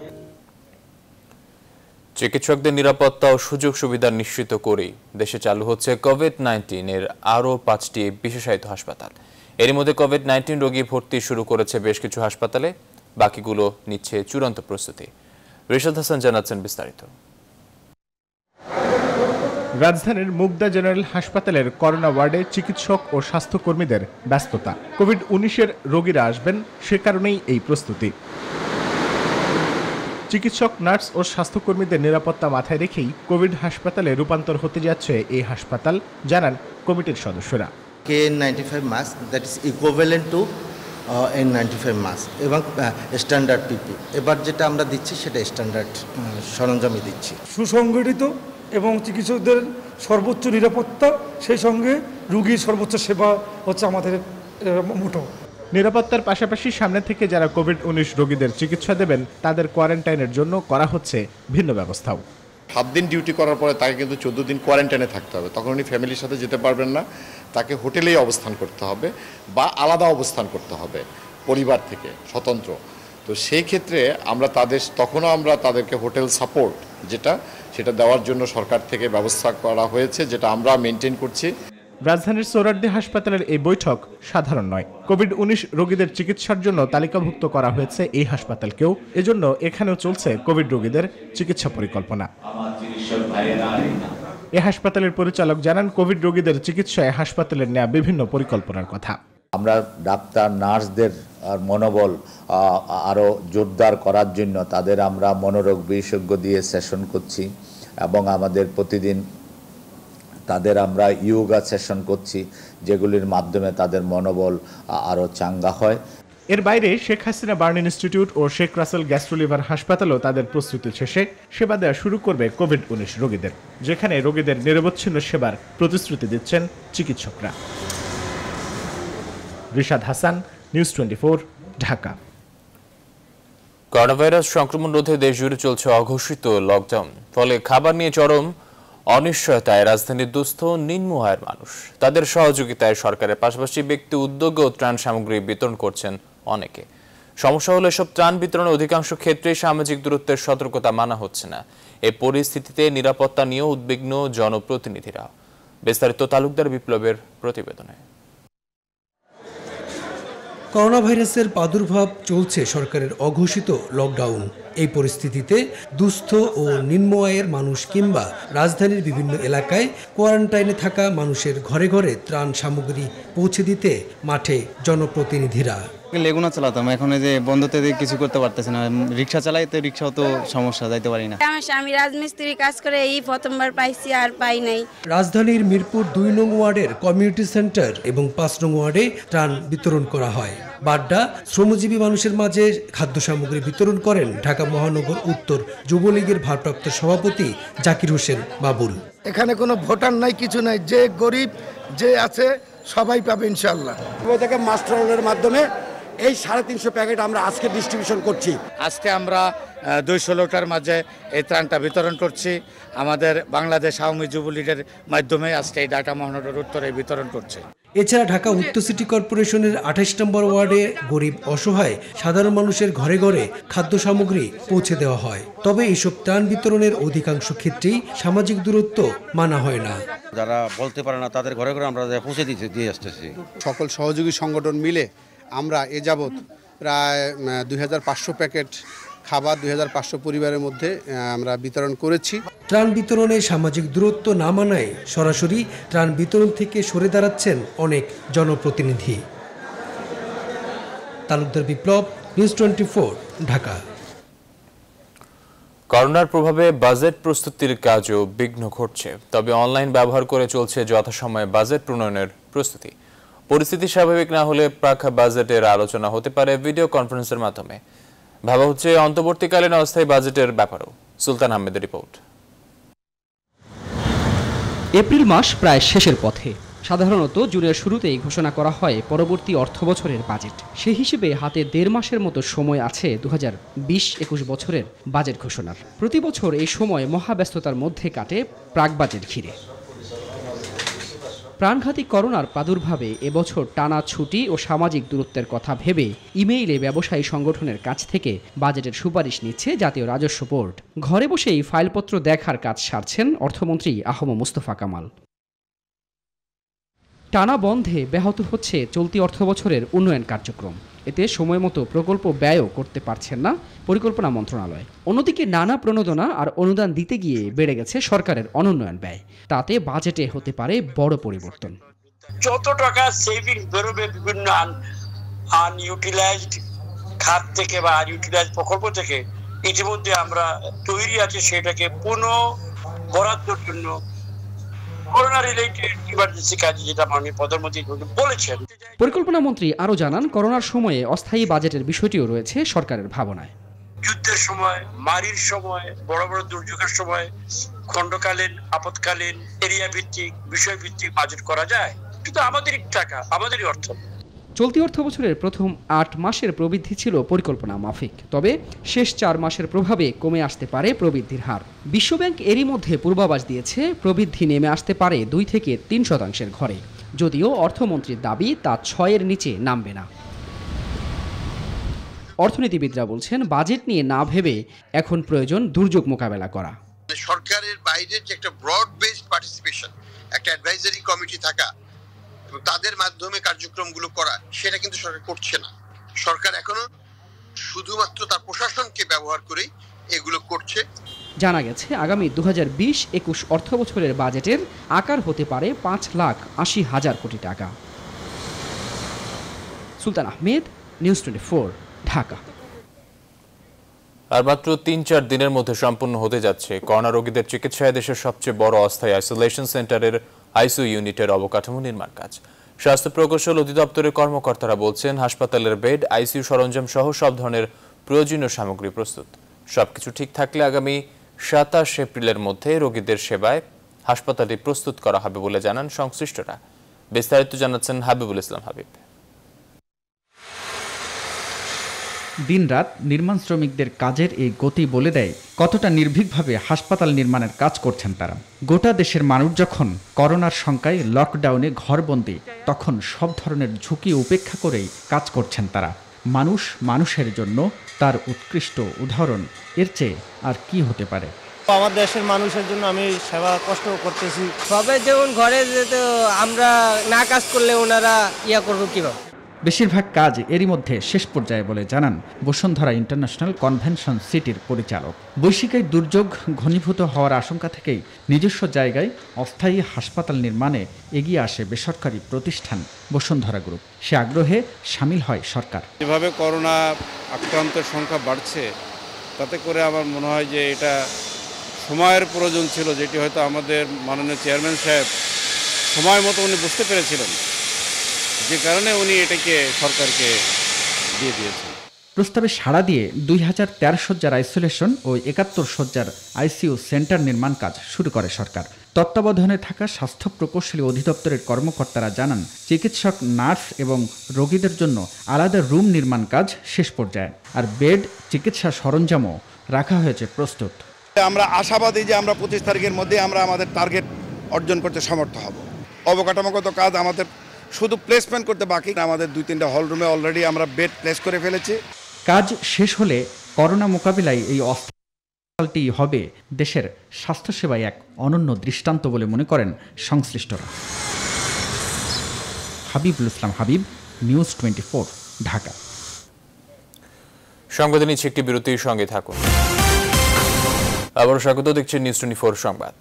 চিকিৎসকদের নিরাপত্তা ও সুযোগ সুবিধা নিশ্চিত করেই দেশে চালু হচ্ছে কোভিড-19 এর আরও 5টি বিশেষায়িত হাসপাতাল। এর মধ্যে কোভিড-19 রোগী ভর্তি শুরু করেছে বেশ কিছু হাসপাতালে, বাকিগুলো নিচ্ছে চূড়ান্ত প্রস্তুতি। রিশাদ হাসান জানাচ্ছেন বিস্তারিত। রাজধানীর মুগদা জেনারেল হাসপাতালের করোনা ওয়ার্ডে চিকিৎসক ও স্বাস্থ্যকর্মীদের ব্যস্ততা। কোভিড-19 রোগীরা আসবেন, সে কারণেই এই প্রস্তুতি। চিকিৎসক, নার্স ও স্বাস্থ্যকর্মীদের নিরাপত্তা মাথায় রেখেই কোভিড হাসপাতালে রূপান্তর হতে যাচ্ছে এই হাসপাতাল, জানান কমিটির সদস্যরা। KN95 mask, that is equivalent to N95 mask, এবং স্ট্যান্ডার্ড পিপি। এবার যেটা আমরা দিচ্ছি সেটা স্ট্যান্ডার্ড সরঞ্জামই দিচ্ছি। সুসংগঠিত এবং চিকিৎসকদের সর্বোচ্চ নিরাপত্তা, সেই সঙ্গে রোগীর সর্বোচ্চ সেবা হচ্ছে আমাদের মোটো। নিরাপত্তার পাশাপাশি সামনে থেকে যারা কোভিড-19 রোগীদের চিকিৎসা দেবেন তাদের কোয়ারেন্টাইনের জন্য করা হচ্ছে ভিন্ন ব্যবস্থাও। 7 দিন ডিউটি করার পরে তাকে কিন্তু 14 দিন কোয়ারেন্টাইনে থাকতে হবে। তখন উনি ফ্যামিলির সাথে যেতে পারবেন না, তাকে হোটেলেই অবস্থান করতে হবে বা আলাদা অবস্থান করতে হবে পরিবার থেকে স্বতন্ত্র। তো সেই ক্ষেত্রে আমরা তখনও আমরা তাদেরকে হোটেল সাপোর্ট সেটা দেওয়ার জন্য সরকার থেকে ব্যবস্থা করা হয়েছে, যেটা আমরা মেনটেন করছি। রাজধানীর সোহরাওয়ার্দী হাসপাতালের এই বৈঠক সাধারণ নয়। কোভিড-19 রোগীদের চিকিৎসার জন্য তালিকাভুক্ত করা হয়েছে এই হাসপাতালকেও, এজন্য এখানেও চলছে কোভিড রোগীদের চিকিৎসা পরিকল্পনা। এই হাসপাতালের পরিচালক জানান, কোভিড রোগীদের চিকিৎসায় হাসপাতালের নেওয়া বিভিন্ন পরিকল্পনার কথা। আমরা ডাক্তার, নার্সদের মনোবল আরও জোরদার করার জন্য তাদের আমরা মনোরোগ বিশেষজ্ঞ দিয়ে সেশন করছি, এবং আমাদের প্রতিদিন তাদের আমরা ইয়োগা সেশন করছি, যেগুলির মাধ্যমে তাদের মনোবল আরও চাঙ্গা হয়। এর বাইরে শেখ হাসিনা বার্ন ইনস্টিটিউট ও শেখ রাসেল গ্যাস্ট্রোলিভার হাসপাতালও তাদের প্রস্তুতি শেষে সেবা দেওয়া শুরু করবে কোভিড-19 রোগীদের, যেখানে রোগীদের নিরবচ্ছিন্ন সেবার প্রতিশ্রুতি দিচ্ছেন চিকিৎসকরা। রিশাদ হাসান, নিউজ 24, ঢাকা। করোনাভাইরাস সংক্রমণ রোধে দেশজুড়ে চলছে অঘোষিত লকডাউন, ফলে খাবার নিয়ে চরম অনিশ্চয়তায় রাজধানীর দুস্থ নিম্ন আয়ের মানুষ। তাদের সহযোগিতায় সরকারের পাশাপাশি ব্যক্তি উদ্যোগ ও ত্রাণ সামগ্রী বিতরণ করছেন অনেকে। সমস্যা হলো এসব ত্রাণ বিতরণের অধিকাংশ ক্ষেত্রেই সামাজিক দূরত্বের সতর্কতা মানা হচ্ছে না। এই পরিস্থিতিতে নিরাপত্তা নিয়েও উদ্বিগ্ন জনপ্রতিনিধিরা। বিস্তারিত তালুকদার বিপ্লবের প্রতিবেদনে। করোনা ভাইরাসের প্রাদুর্ভাব, চলছে সরকারের অঘোষিত লকডাউন। এই পরিস্থিতিতে দুস্থ ও নিম্ন আয়ের মানুষ কিংবা রাজধানীর বিভিন্ন এলাকায় কোয়ারেন্টাইনে থাকা মানুষের ঘরে ঘরে ত্রাণ সামগ্রী পৌঁছে দিতে মাঠে জনপ্রতিনিধিরা। লেগুনা চালাতাম, এখন যে বন্ধতে কিছু করতে পারতেছে না। রিক্সা চালাই তো রিক্সাও তো সমস্যা, যাইতে পারি না। আমার স্বামী রাজমিস্ত্রি কাজ করে, এই প্রথমবার পাইছি, আর পাই নাই। রাজধানীর মিরপুর 2 নং ওয়ার্ডের কমিউনিটি সেন্টার এবং 5 নং ওয়ার্ডে ত্রাণ বিতরণ করা হয়। বাড্ডা শ্রমজীবী মানুষের মাঝে খাদ্য সামগ্রী বিতরণ করেন ঢাকা মহানগর উত্তর যুবলীগের ভারপ্রাপ্ত সভাপতি জাকির হোসেন বাবুল। এখানে কোনো ভোটার নাই, কিছু নাই, যে গরিব যে আছে সবাই পাবে ইনশাআল্লাহ। মাস্টারের মাধ্যমে এই 350 প্যাকেট আমরা আজকে ডিস্ট্রিবিউশন করছি। আজকে আমরা 200 লোটার মাঝে এই ত্রাণটা বিতরণ করছি। আমাদের বাংলাদেশ আওয়ামী যুবলীগের মাধ্যমে আজকে এই ঢাকা মহানগর উত্তরে বিতরণ করছে। এছাড়া ঢাকা উত্তর সিটি কর্পোরেশনের 28 নম্বর ওয়ার্ডে গরিব অসহায় সাধারণ মানুষের ঘরে ঘরে খাদ্য সামগ্রী পৌঁছে দেওয়া হয়। তবে এইসব ত্রাণ বিতরণের অধিকাংশ ক্ষেত্রেই সামাজিক দূরত্ব মানা হয় না। যারা বলতে পারে না তাদের ঘরে ঘরে আমরা পৌঁছে দিয়ে আসতেছি। সকল সহযোগী সংগঠন মিলে আমরা এ যাবৎ প্রায় 2500 প্যাকেট খাবার 2500 পরিবারের মধ্যে আমরা বিতরণ করেছি। ত্রাণ বিতরণে সামাজিক দূরত্ব না মানায় সরাসরি ত্রাণ বিতরণ থেকে সরে দাঁড়াচ্ছেন অনেক জনপ্রতিনিধি। তালুকদার বিপ্লব, নিউজ 24, ঢাকা। করোনার প্রভাবে বাজেট প্রস্তুতির কাজও বিঘ্ন ঘটছে, তবে অনলাইন ব্যবহার করে চলছে যথাসময়ে বাজেট প্রণয়নের প্রস্তুতি। পরিস্থিতি স্বাভাবিক না হলে প্রাক বাজেটের আলোচনা হতে পারে ভিডিও কনফারেন্সের মাধ্যমে। ভাবা হচ্ছে অন্তর্বর্তীকালীন অস্থায়ী বাজেটের ব্যাপারেও। সুলতান আহমেদের রিপোর্ট। এপ্রিল মাস প্রায় শেষের পথে। সাধারণত জুনের শুরুতেই ঘোষণা করা হয় পরবর্তী অর্থবছরের বাজেট। সেই হিসেবে হাতে 1.5 মাসের মতো সময় আছে 2020-21 বছরের বাজেট ঘোষণার। প্রতি বছর এই সময় মহাব্যস্ততার মধ্যে কাটে প্রাক বাজেট ঘিরে। প্রাণঘাতী করোনার প্রাদুর্ভাবে এবছর টানা ছুটি ও সামাজিক দূরত্বের কথা ভেবে ইমেইলে ব্যবসায়ী সংগঠনের কাছ থেকে বাজেটের সুপারিশ নিচ্ছে জাতীয় রাজস্ব বোর্ড। ঘরে বসেই ফাইলপত্র দেখার কাজ সারছেন অর্থমন্ত্রী আহম মুস্তফা কামাল। টানা বন্ধে ব্যাহত হচ্ছে চলতি অর্থবছরের উন্নয়ন কার্যক্রম। এতে সময়মতো প্রকল্প ব্যয়ও করতে পারছেন না পরিকল্পনা মন্ত্রণালয়। অন্যদিকে নানা প্রণোদনা আর অনুদান দিতে গিয়ে বেড়ে গেছে সরকারের অনুন্নয়ন ব্যয়। তাতে বাজেটে হতে পারে বড় পরিবর্তন। যত টাকা সেভিং বেরোবে বিভিন্ন আনইউটিলাইজড খাত থেকে বা আনইউটিলাইজড প্রকল্প থেকে, ইতিমধ্যে আমরা তৈরি আছে সেটাকে পুনঃ বরাদ্দের জন্য করোনা রিলেটেড ইমার্জেন্সি কাজ, যেটা মাননীয় প্রধানমন্ত্রী বলেছেন। পরিকল্পনা মন্ত্রী আরও জানান, করোনার সময়ে অস্থায়ী বাজেটের বিষয়টিও রয়েছে সরকারের ভাবনায়। যুদ্ধের সময়, মারির সময়, বড় বড় দুর্যোগের সময় খণ্ডকালীন, আপৎকালীন, এরিয়া ভিত্তিক, বিষয় ভিত্তিক বাজেট করা যায়, কিন্তু আমাদেরই টাকা, আমাদেরই অর্থ। চলতি অর্থবছরের প্রথম 8 মাসের প্রবৃদ্ধি ছিল পরিকল্পনা মাফিক, তবে শেষ 4 মাসের প্রভাবে কমে আসতে পারে প্রবৃদ্ধির হার। বিশ্বব্যাংক এরই মধ্যে পূর্বাভাস দিয়েছে প্রবৃদ্ধি নেমে আসতে পারে 2 থেকে 3% ঘরে, যদিও অর্থমন্ত্রীর দাবি তা 6-এর নিচে নামবে না। অর্থনীতিবিদরা বলছেন, বাজেট নিয়ে না ভেবে এখন প্রয়োজন দুর্যোগ মোকাবেলা করা। সরকারের বাইরে যে একটা ব্রড বেসড পার্টিসিপেশন, একটা অ্যাডভাইজারি কমিটি থাকা, তাদের মাধ্যমে কার্যক্রমগুলো করা, সেটা কিন্তু সরকার করছে না। সরকার এখনো শুধুমাত্র তার প্রশাসনকে ব্যবহার করেই এগুলো করছে। জানা গেছে আগামী 2020-21 অর্থবছরের বাজেটের আকার হতে পারে 5,80,000 কোটি টাকা। সুলতান আহমেদ, নিউজ 24, ঢাকা। আর মাত্র 3-4 দিনের মধ্যে সম্পূর্ণ হতে যাচ্ছে করোনা রোগীদের চিকিৎসায় দেশের সবচেয়ে বড় অস্থায়ী আইসোলেশন সেন্টারের আইসিইউ ইউনিটের অবকাঠামো নির্মাণ কাজ। স্বাস্থ্য প্রকৌশল অধিদপ্তরের কর্মকর্তারা বলছেন, হাসপাতালের বেড, আইসিইউ সরঞ্জাম সহ সব ধরনের প্রয়োজনীয় সামগ্রী প্রস্তুত। সবকিছু ঠিক থাকলে আগামী 27 এপ্রিলের মধ্যে রোগীদের সেবায় হাসপাতালটি প্রস্তুত করা হবে বলে জানান সংশ্লিষ্টরা। বিস্তারিত জানাচ্ছেন হাবিবুল ইসলাম হাবিব। দিনরাত নির্মাণ শ্রমিকদের কাজের এই গতি বলে দেয় কতটা নির্ভীকভাবে হাসপাতাল নির্মাণের কাজ করছেন তারা। গোটা দেশের মানুষ যখন করোনার শঙ্কায় লকডাউনে ঘরবন্দি, তখন সব ধরনের ঝুঁকি উপেক্ষা করেই কাজ করছেন তারা। মানুষ মানুষের জন্য তার উৎকৃষ্ট উদাহরণ, এর চেয়ে আর কি হতে পারে। আমার দেশের মানুষের জন্য আমি সেবা কষ্ট করতেছি। সবাই যেমন ঘরে যেতে, আমরা না কাজ করলে ওনারা করবো কিভাবে? বেশিরভাগ কাজ এরই মধ্যে শেষ পর্যায়ে বলে জানান বসুন্ধরা ইন্টারন্যাশনাল কনভেনশন সিটির পরিচালক। বৈশ্বিক দুর্যোগ ঘনীভূত হওয়ার আশঙ্কা থেকেই নিজস্ব জায়গায় অস্থায়ী হাসপাতাল নির্মাণে এগিয়ে আসে বেসরকারি প্রতিষ্ঠান বসুন্ধরা গ্রুপ। সে আগ্রহে সামিল হয় সরকার। যেভাবে করোনা আক্রান্তের সংখ্যা বাড়ছে, তাতে করে আমার মনে হয় যে এটা সময়ের প্রয়োজন ছিল, যেটি হয়তো আমাদের মাননীয় চেয়ারম্যান সাহেব সময় মতো উনি বুঝতে পেরেছিলেন, যে কারণে উনি এটাকে সরকারকে দিয়ে দিয়েছেন। প্রস্তাবে সাড়া দিয়ে 2013 শয্যার আইসোলেশন ও 71 শয্যার আইসিইউ সেন্টার নির্মাণ কাজ শুরু করে সরকার। তত্ত্বাবধানে থাকা স্বাস্থ্য প্রকৌশলী অধিদপ্তরের কর্মকর্তারা জানান, চিকিৎসক, নার্স এবং রোগীদের জন্য আলাদা রুম নির্মাণ কাজ শেষ পর্যায়ে, আর বেড, চিকিৎসা সরঞ্জামও রাখা হয়েছে প্রস্তুত। আমরা আশাবাদী যে আমরা 25 তারিখের মধ্যে আমরা আমাদের টার্গেট অর্জন করতে সমর্থ হব। অবকাঠামোগত কাজ আমাদের শুধু প্লেসমেন্ট করতে বাকি। আমাদের 2-3টা হল রুমে অলরেডি আমরা বেড প্লেস করে ফেলেছি। কাজ শেষ হলে করোনা মোকাবিলায় এই হাসপাতালটি হবে দেশের স্বাস্থ্যসেবায় এক অনন্য দৃষ্টান্ত বলে মনে করেন সংশ্লিষ্টরা। হাবিবুল ইসলাম হাবিব, নিউজ 24, ঢাকা। সংবাদে নিচ্ছে একটি বিরতির সঙ্গে থাকুন। আবারও স্বাগত, দেখছেন নিউজ 24 সংবাদ।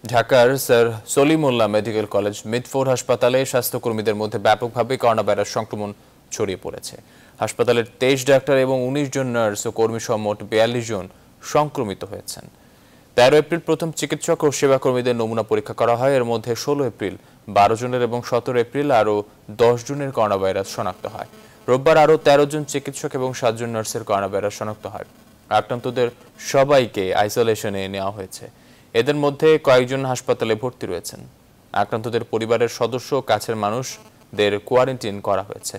ঢাকার sir Salimullah medical college Mitford হাসপাতালে স্বাস্থ্যকর্মীদের মধ্যে ব্যাপকভাবে করোনা ভাইরাস সংক্রমণ ছড়িয়ে পড়েছে। হাসপাতালের 23 ডাক্তার এবং 19 জন নার্স ও কর্মী সহ মোট 42 জন সংক্রমিত হয়েছেন। 13 এপ্রিল প্রথম চিকিৎসক ও সেবাকর্মীদের নমুনা পরীক্ষা করা হয়। এর মধ্যে 16 এপ্রিল 12 জনের এবং 17 এপ্রিল আরও 10 জনের করোনা ভাইরাস শনাক্ত হয়। রোববার আরও 13 জন চিকিৎসক এবং 7 জন নার্সের করোনা ভাইরাস শনাক্ত হয়। আক্রান্তদের সবাইকে আইসোলেশনে নেওয়া হয়েছে। এদের মধ্যে কয়েকজন হাসপাতালে ভর্তি রয়েছেন। আক্রান্তদের পরিবারের সদস্য ও কাছের মানুষদের কোয়ারেন্টাইন করা হয়েছে।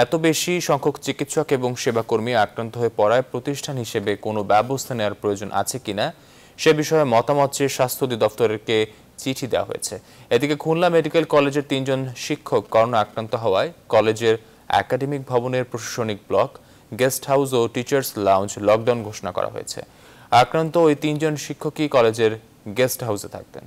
এত বেশি সংখ্যক চিকিৎসক এবং সেবাকর্মী আক্রান্ত হয়ে পড়ায় প্রতিষ্ঠান হিসেবে কোনো ব্যবস্থা নেওয়ার প্রয়োজন আছে কিনা সে বিষয়ে মতামত চেয়ে স্বাস্থ্য অধিদপ্তরকে চিঠি দেওয়া হয়েছে। এদিকে খুলনা মেডিকেল কলেজের 3 জন শিক্ষক করোনা আক্রান্ত হওয়ায় কলেজের একাডেমিক ভবনের প্রশাসনিক ব্লক, গেস্ট হাউস ও টিচার্স লাউঞ্জ লকডাউন ঘোষণা করা হয়েছে। আক্রান্ত ওই 3 জন শিক্ষকই কলেজের গেস্ট হাউসে থাকতেন।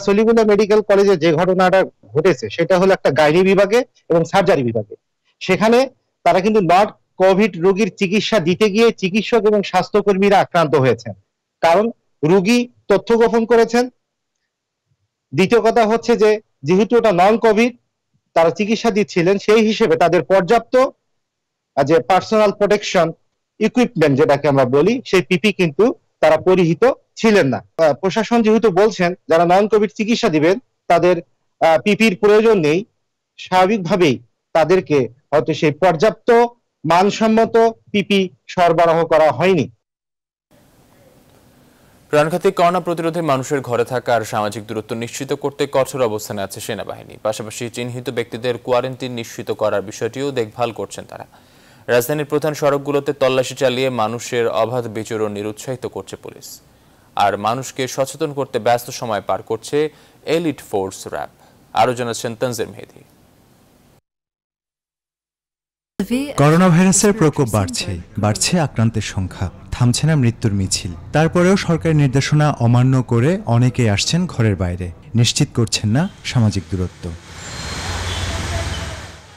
সলিমুল্লাহ মেডিকেল কলেজে যে ঘটনাটা ঘটেছে সেটা হলো একটা গাইনি বিভাগে এবং সার্জারি বিভাগে। সেখানে তারা কিন্তু নট কোভিড রোগীর চিকিৎসা দিতে গিয়ে চিকিৎসক এবং স্বাস্থ্যকর্মীরা আক্রান্ত হয়েছেন, কারণ রোগী তথ্য গোপন করেছেন। দ্বিতীয় কথা হচ্ছে যে যেহেতু ওটা নন কোভিড তারা চিকিৎসা দিচ্ছিলেন, সেই হিসেবে তাদের পর্যাপ্ত যে পার্সোনাল প্রোটেকশন ইকুইপমেন্ট যেটাকে আমরা বলি সেই পিপি কিন্তু তারা পরিহিত ছিলেন না। প্রশাসন যেহেতু বলছেন যারা নন কোভিড চিকিৎসা দিবেন তাদের পিপির প্রয়োজন নেই, স্বাভাবিকভাবেই তাদেরকে হয়তো সেই পর্যাপ্ত মানসম্মত পিপি সরবরাহ করা হয়নি। প্রাণঘাতী করোনা প্রতিরোধে মানুষের ঘরে থাকা আর সামাজিক দূরত্ব নিশ্চিত করতে কঠোর অবস্থানে আছে সেনাবাহিনী। পাশাপাশি চিহ্নিত ব্যক্তিদের কোয়ারেন্টাইন নিশ্চিত করার বিষয়টিও দেখভাল করছেন তারা। রাজধানীর প্রধান সড়কগুলোতে তল্লাশি চালিয়ে মানুষের অবাধ বিচরণ নিরুৎসাহিত করছে পুলিশ, আর মানুষকে সচেতন করতে ব্যস্ত সময় পার করছে এলিট ফোর্স র্যাব। আরো জানাচ্ছেন তানজির মেহেদী। করোনা ভাইরাসের প্রকোপ বাড়ছে আক্রান্তের সংখ্যা, থামছে না মৃত্যুর মিছিল। তারপরেও সরকারের নির্দেশনা অমান্য করে অনেকেই আসছেন ঘরের বাইরে, নিশ্চিত করছেন না সামাজিক দূরত্ব।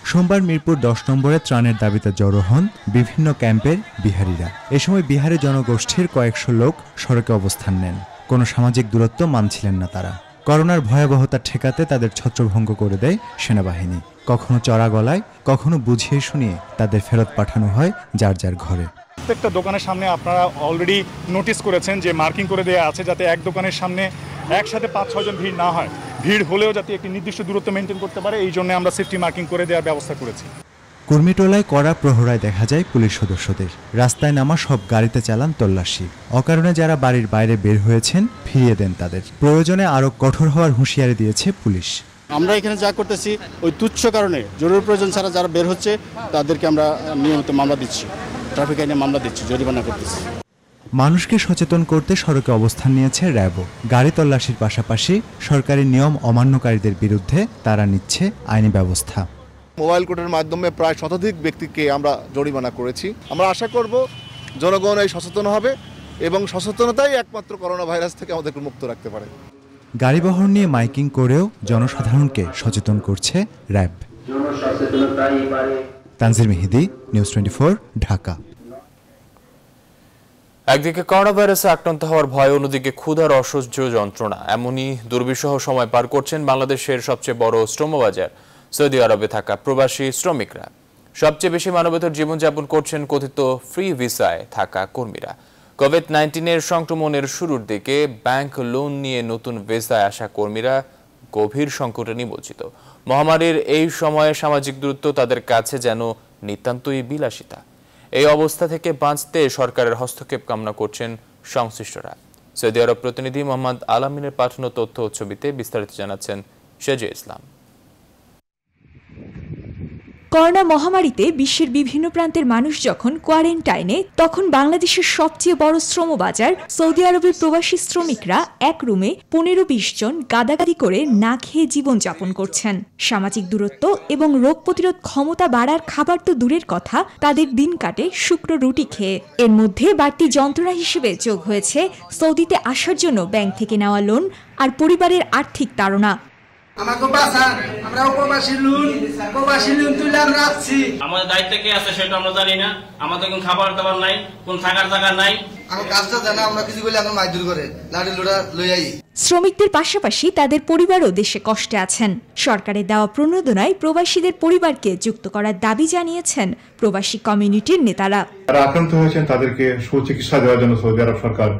সোমবার মিরপুর 10 নম্বরে ত্রাণের দাবিতে জড়ো হন বিভিন্ন ক্যাম্পের বিহারিরা। এ সময় বিহারি জনগোষ্ঠীর কয়েকশো লোক সড়কে অবস্থান নেন। কোনো সামাজিক দূরত্ব মানছিলেন না তারা। করোনার ভয়াবহতা ঠেকাতে তাদের ছত্রভঙ্গ করে দেয় সেনাবাহিনী। কখনো চড়া গলায়, কখনো বুঝিয়ে শুনিয়ে তাদের ফেরত পাঠানো হয় যার যার ঘরে। প্রত্যেকটা দোকানের সামনে আপনারা অলরেডি নোটিস করেছেন যে মার্কিং করে দেওয়া আছে যাতে এক দোকানের সামনে একসাথে 5-6 জন ভিড় না হয়, ভিড় হলেও যাতে একটি নির্দিষ্ট দূরত্ব মেনটেন করতে পারে, এই জন্য আমরা সেফটি মার্কিং করে দেওয়ার ব্যবস্থা করেছি। কুর্মিটোলায় কড়া প্রহরায় দেখা যায় পুলিশ সদস্যদের। রাস্তায় নামা সব গাড়িতে চালান তল্লাশি। অকারণে যারা বাড়ির বাইরে বের হয়েছেন ফিরিয়ে দেন তাদের। প্রয়োজনে আরও কঠোর হওয়ার হুঁশিয়ারি দিয়েছে পুলিশ। আমরা এখানে যা করতেছি ওই তুচ্ছ কারণে জরুরি প্রয়োজন ছাড়া যারা বের হচ্ছে তাদেরকে আমরা নিয়মিত মামলা দিচ্ছি, ট্রাফিক আইনে মামলা দিচ্ছি, জরিমানা করতেছি। মানুষকে সচেতন করতে সড়কে অবস্থান নিয়েছে র্যাবও। গাড়ি তল্লাশির পাশাপাশি সরকারি নিয়ম অমান্যকারীদের বিরুদ্ধে তারা নিচ্ছে আইনি ব্যবস্থা। মোবাইল কোর্টের মাধ্যমে প্রায় শতাধিক ব্যক্তিকে আমরা জরিমানা করেছি। আমরা আশা করব জনগণ এই সচেতন হবে এবং সচেতনতাই একমাত্র করোনা ভাইরাস থেকে আমাদেরকে মুক্ত রাখতে পারে। গাড়িবহর নিয়ে মাইকিং করেও জনসাধারণকে সচেতন করছে র্যাব। তানজির মেহেদী, নিউজ 24, ঢাকা। একদিকে করোনা ভাইরাসে আক্রান্ত হওয়ার ভয়, অন্যদিকে ক্ষুধার অসহ্য যন্ত্রণা, এমনই দুর্বিষহ সময় পার করছেন বাংলাদেশের সবচেয়ে বড় শ্রমবাজার সৌদি আরবে থাকা প্রবাসী শ্রমিকরা। সবচেয়ে বেশি মানবেতর জীবনযাপন করছেন কথিত ফ্রি ভিসায় থাকা কর্মীরা। কোভিড-19 সংক্রমণের শুরুর দিকে ব্যাংক লোন নিয়ে নতুন ভিসায় আসা কর্মীরা গভীর সংকটে নিমজ্জিত। মহামারীর এই সময়ে সামাজিক দূরত্ব তাদের কাছে যেন নিতান্তই বিলাসিতা। এই অবস্থা থেকে বাঁচতে সরকারের হস্তক্ষেপ কামনা করছেন সংশ্লিষ্টরা। সৌদি আরব প্রতিনিধি মোহাম্মদ আলামিনের পাঠানো তথ্য ও ছবিতে বিস্তারিত জানাচ্ছেন শেজে ইসলাম। করোনা মহামারীতে বিশ্বের বিভিন্ন প্রান্তের মানুষ যখন কোয়ারেন্টাইনে, তখন বাংলাদেশের সবচেয়ে বড় শ্রমবাজার সৌদি আরবের প্রবাসী শ্রমিকরা এক রুমে 15-20 জন গাদাগাদি করে না খেয়ে জীবনযাপন করছেন। সামাজিক দূরত্ব এবং রোগ প্রতিরোধ ক্ষমতা বাড়ার খাবার তো দূরের কথা, তাদের দিন কাটে শুকনো রুটি খেয়ে। এর মধ্যে বাড়তি যন্ত্রণা হিসেবে যোগ হয়েছে সৌদিতে আসার জন্য ব্যাংক থেকে নেওয়া লোন আর পরিবারের আর্থিক তাড়না। আমাকে বাঁচান, আমরা প্রবাসী লোন তুলে আমরা আসছি। আমাদের দায়িত্ব কে আছে সেটা আমরা জানি না। আমাদের কোন খাবার দাবার নাই, কোন থাকার জায়গা নাই। আমার কাজটা জানা আমরা কিছু বলে এখন মাইদুর করে লাঠি লোড়া লই আই। শ্রমিকদের পাশাপাশি তাদের পরিবারও দেশে কষ্টে আছেন। সরকারের দেওয়া প্রণোদনায় প্রবাসীদের পরিবারকে যুক্ত করার দাবি জানিয়েছেন প্রবাসী কমিউনিটির নেতারা। যারা আক্রান্ত হয়েছেন তাদেরকে সুচিকিৎসা দেওয়ার জন্য সৌদি আরব সরকার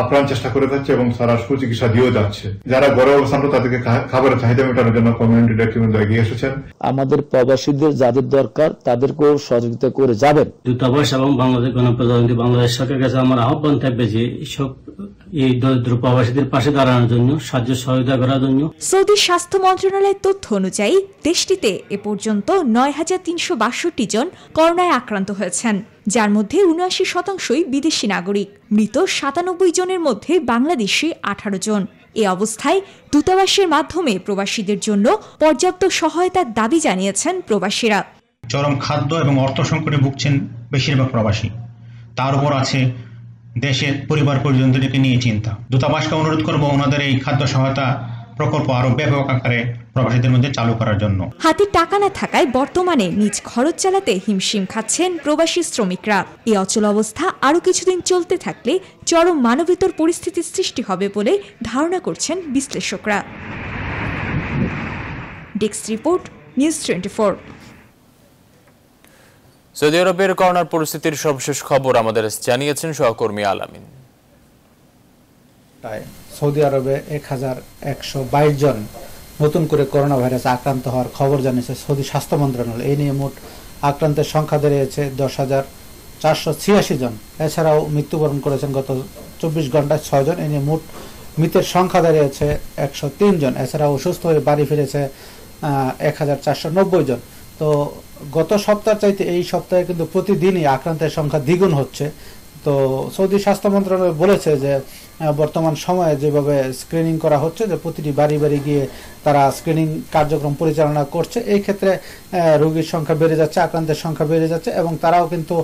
আপ্রাণ চেষ্টা করে যাচ্ছে এবং তারা সুচিকিৎসা দিয়েও যাচ্ছে। যারা ঘরে অবস্থান তাদেরকে খাবারের চাহিদা মেটানোর জন্য কমিউনিটি নেতৃবৃন্দ এগিয়ে এসেছেন। আমাদের প্রবাসীদের যাদের দরকার তাদেরকেও সহযোগিতা করে যাবেন। দূতাবাস এবং বাংলাদেশ গণপ্রজাতন্ত্রী বাংলাদেশ সরকারের কাছে আমার আহ্বান থাকবে যে এই দরিদ্র প্রবাসীদের পাশে দাঁড়ানোর জন্য, সাহায্য সহায়তা করার জন্য। সৌদি স্বাস্থ্য মন্ত্রণালয়ের তথ্য অনুযায়ী দেশটিতে এ পর্যন্ত ৯,৩৬২ জন করোনায় আক্রান্ত হয়েছেন, যার মধ্যে ৭৯% বিদেশি নাগরিক। মৃত ৯৭ জনের মধ্যে বাংলাদেশি ১৮ জন। এ অবস্থায় দূতাবাসের মাধ্যমে প্রবাসীদের জন্য পর্যাপ্ত সহায়তার দাবি জানিয়েছেন প্রবাসীরা। চরম খাদ্য এবং অর্থ সংকটে ভুগছেন বেশিরভাগ প্রবাসী। তার উপর আছে দেশের পরিবার পরিজনদেরকে নিয়ে চিন্তা। দূতাবাসকে অনুরোধ করব ওনাদের এই খাদ্য সহায়তা প্রকল্প আরো ব্যাপক আকারে প্রবাসীদের মধ্যে চালু করার জন্য। হাতে টাকা না থাকায় বর্তমানে নিজ খরচ চালাতে হিমশিম খাচ্ছেন প্রবাসী শ্রমিকরা। এই অচল অবস্থা আরও কিছুদিন চলতে থাকলে চরম মানবেতর পরিস্থিতির সৃষ্টি হবে বলে ধারণা করছেন বিশ্লেষকরা। Desk report, news 24। সৌদি আরবের করোনার পরিস্থিতির সর্বশেষ খবর আমাদের জানিয়েছেন সহকর্মী আলামিন। সৌদি আরবে ১,১২২ জন নতুন করে করোনা ভাইরাসে আক্রান্ত হওয়ার খবর জানিয়েছে সৌদি স্বাস্থ্য মন্ত্রণালয়। এই নিয়ে মোট আক্রান্তের সংখ্যা দাঁড়িয়েছে ১০,৪৮৬ জন। এছাড়াও মৃত্যুবরণ করেছেন গত ২৪ ঘন্টায় ৬ জন। এই নিয়ে মোট মৃতের সংখ্যা দাঁড়িয়েছে ১০৩ জন। এছাড়াও অসুস্থ হয়ে বাড়ি ফিরেছে ১,৪৯০ জন। তো গত সপ্তাহ চাইতে এই সপ্তাহে কিন্তু প্রতিদিনই আক্রান্তের সংখ্যা দ্বিগুণ হচ্ছে। তো সৌদি স্বাস্থ্য মন্ত্রণালয় বলেছে যে বর্তমান সময়ে যেভাবে স্ক্রিনিং করা হচ্ছে, যে প্রতিটি বাড়ি বাড়ি গিয়ে তারা স্ক্রিনিং কার্যক্রম পরিচালনা করছে, এই ক্ষেত্রে রোগীর সংখ্যা বেড়ে যাচ্ছে, আক্রান্তের সংখ্যা বেড়ে যাচ্ছে এবং তারাও কিন্তু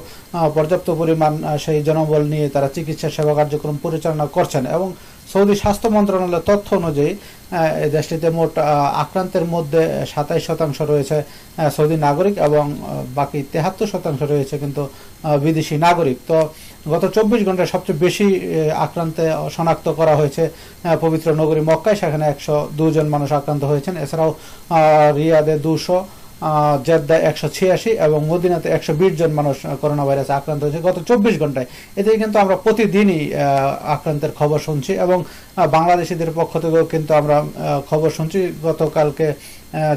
পর্যাপ্ত পরিমাণ সেই জনবল নিয়ে তারা চিকিৎসা সেবা কার্যক্রম পরিচালনা করছেন। এবং সৌদি স্বাস্থ্য মন্ত্রণালয়ের তথ্য অনুযায়ী দেশটিতে মোট আক্রান্তের মধ্যে ২৭% রয়েছে সৌদি নাগরিক এবং বাকি ৭৩% রয়েছে কিন্তু বিদেশি নাগরিক। তো গত ২৪ ঘন্টায় সবচেয়ে বেশি আক্রান্তে শনাক্ত করা হয়েছে পবিত্র নগরী মক্কায়, সেখানে ১০২ জন মানুষ আক্রান্ত হয়েছেন। এছাড়াও রিয়াদে ২০০, জেদ্দায় ১৮৬ এবং মদিনাতে ১২০ জন মানুষ করোনা ভাইরাসে আক্রান্ত হয়েছে গত ২৪ ঘন্টায়। এতে কিন্তু আমরা প্রতিদিনই আক্রান্তের খবর শুনছি এবং বাংলাদেশিদের পক্ষ থেকেও কিন্তু আমরা খবর শুনছি। গতকালকে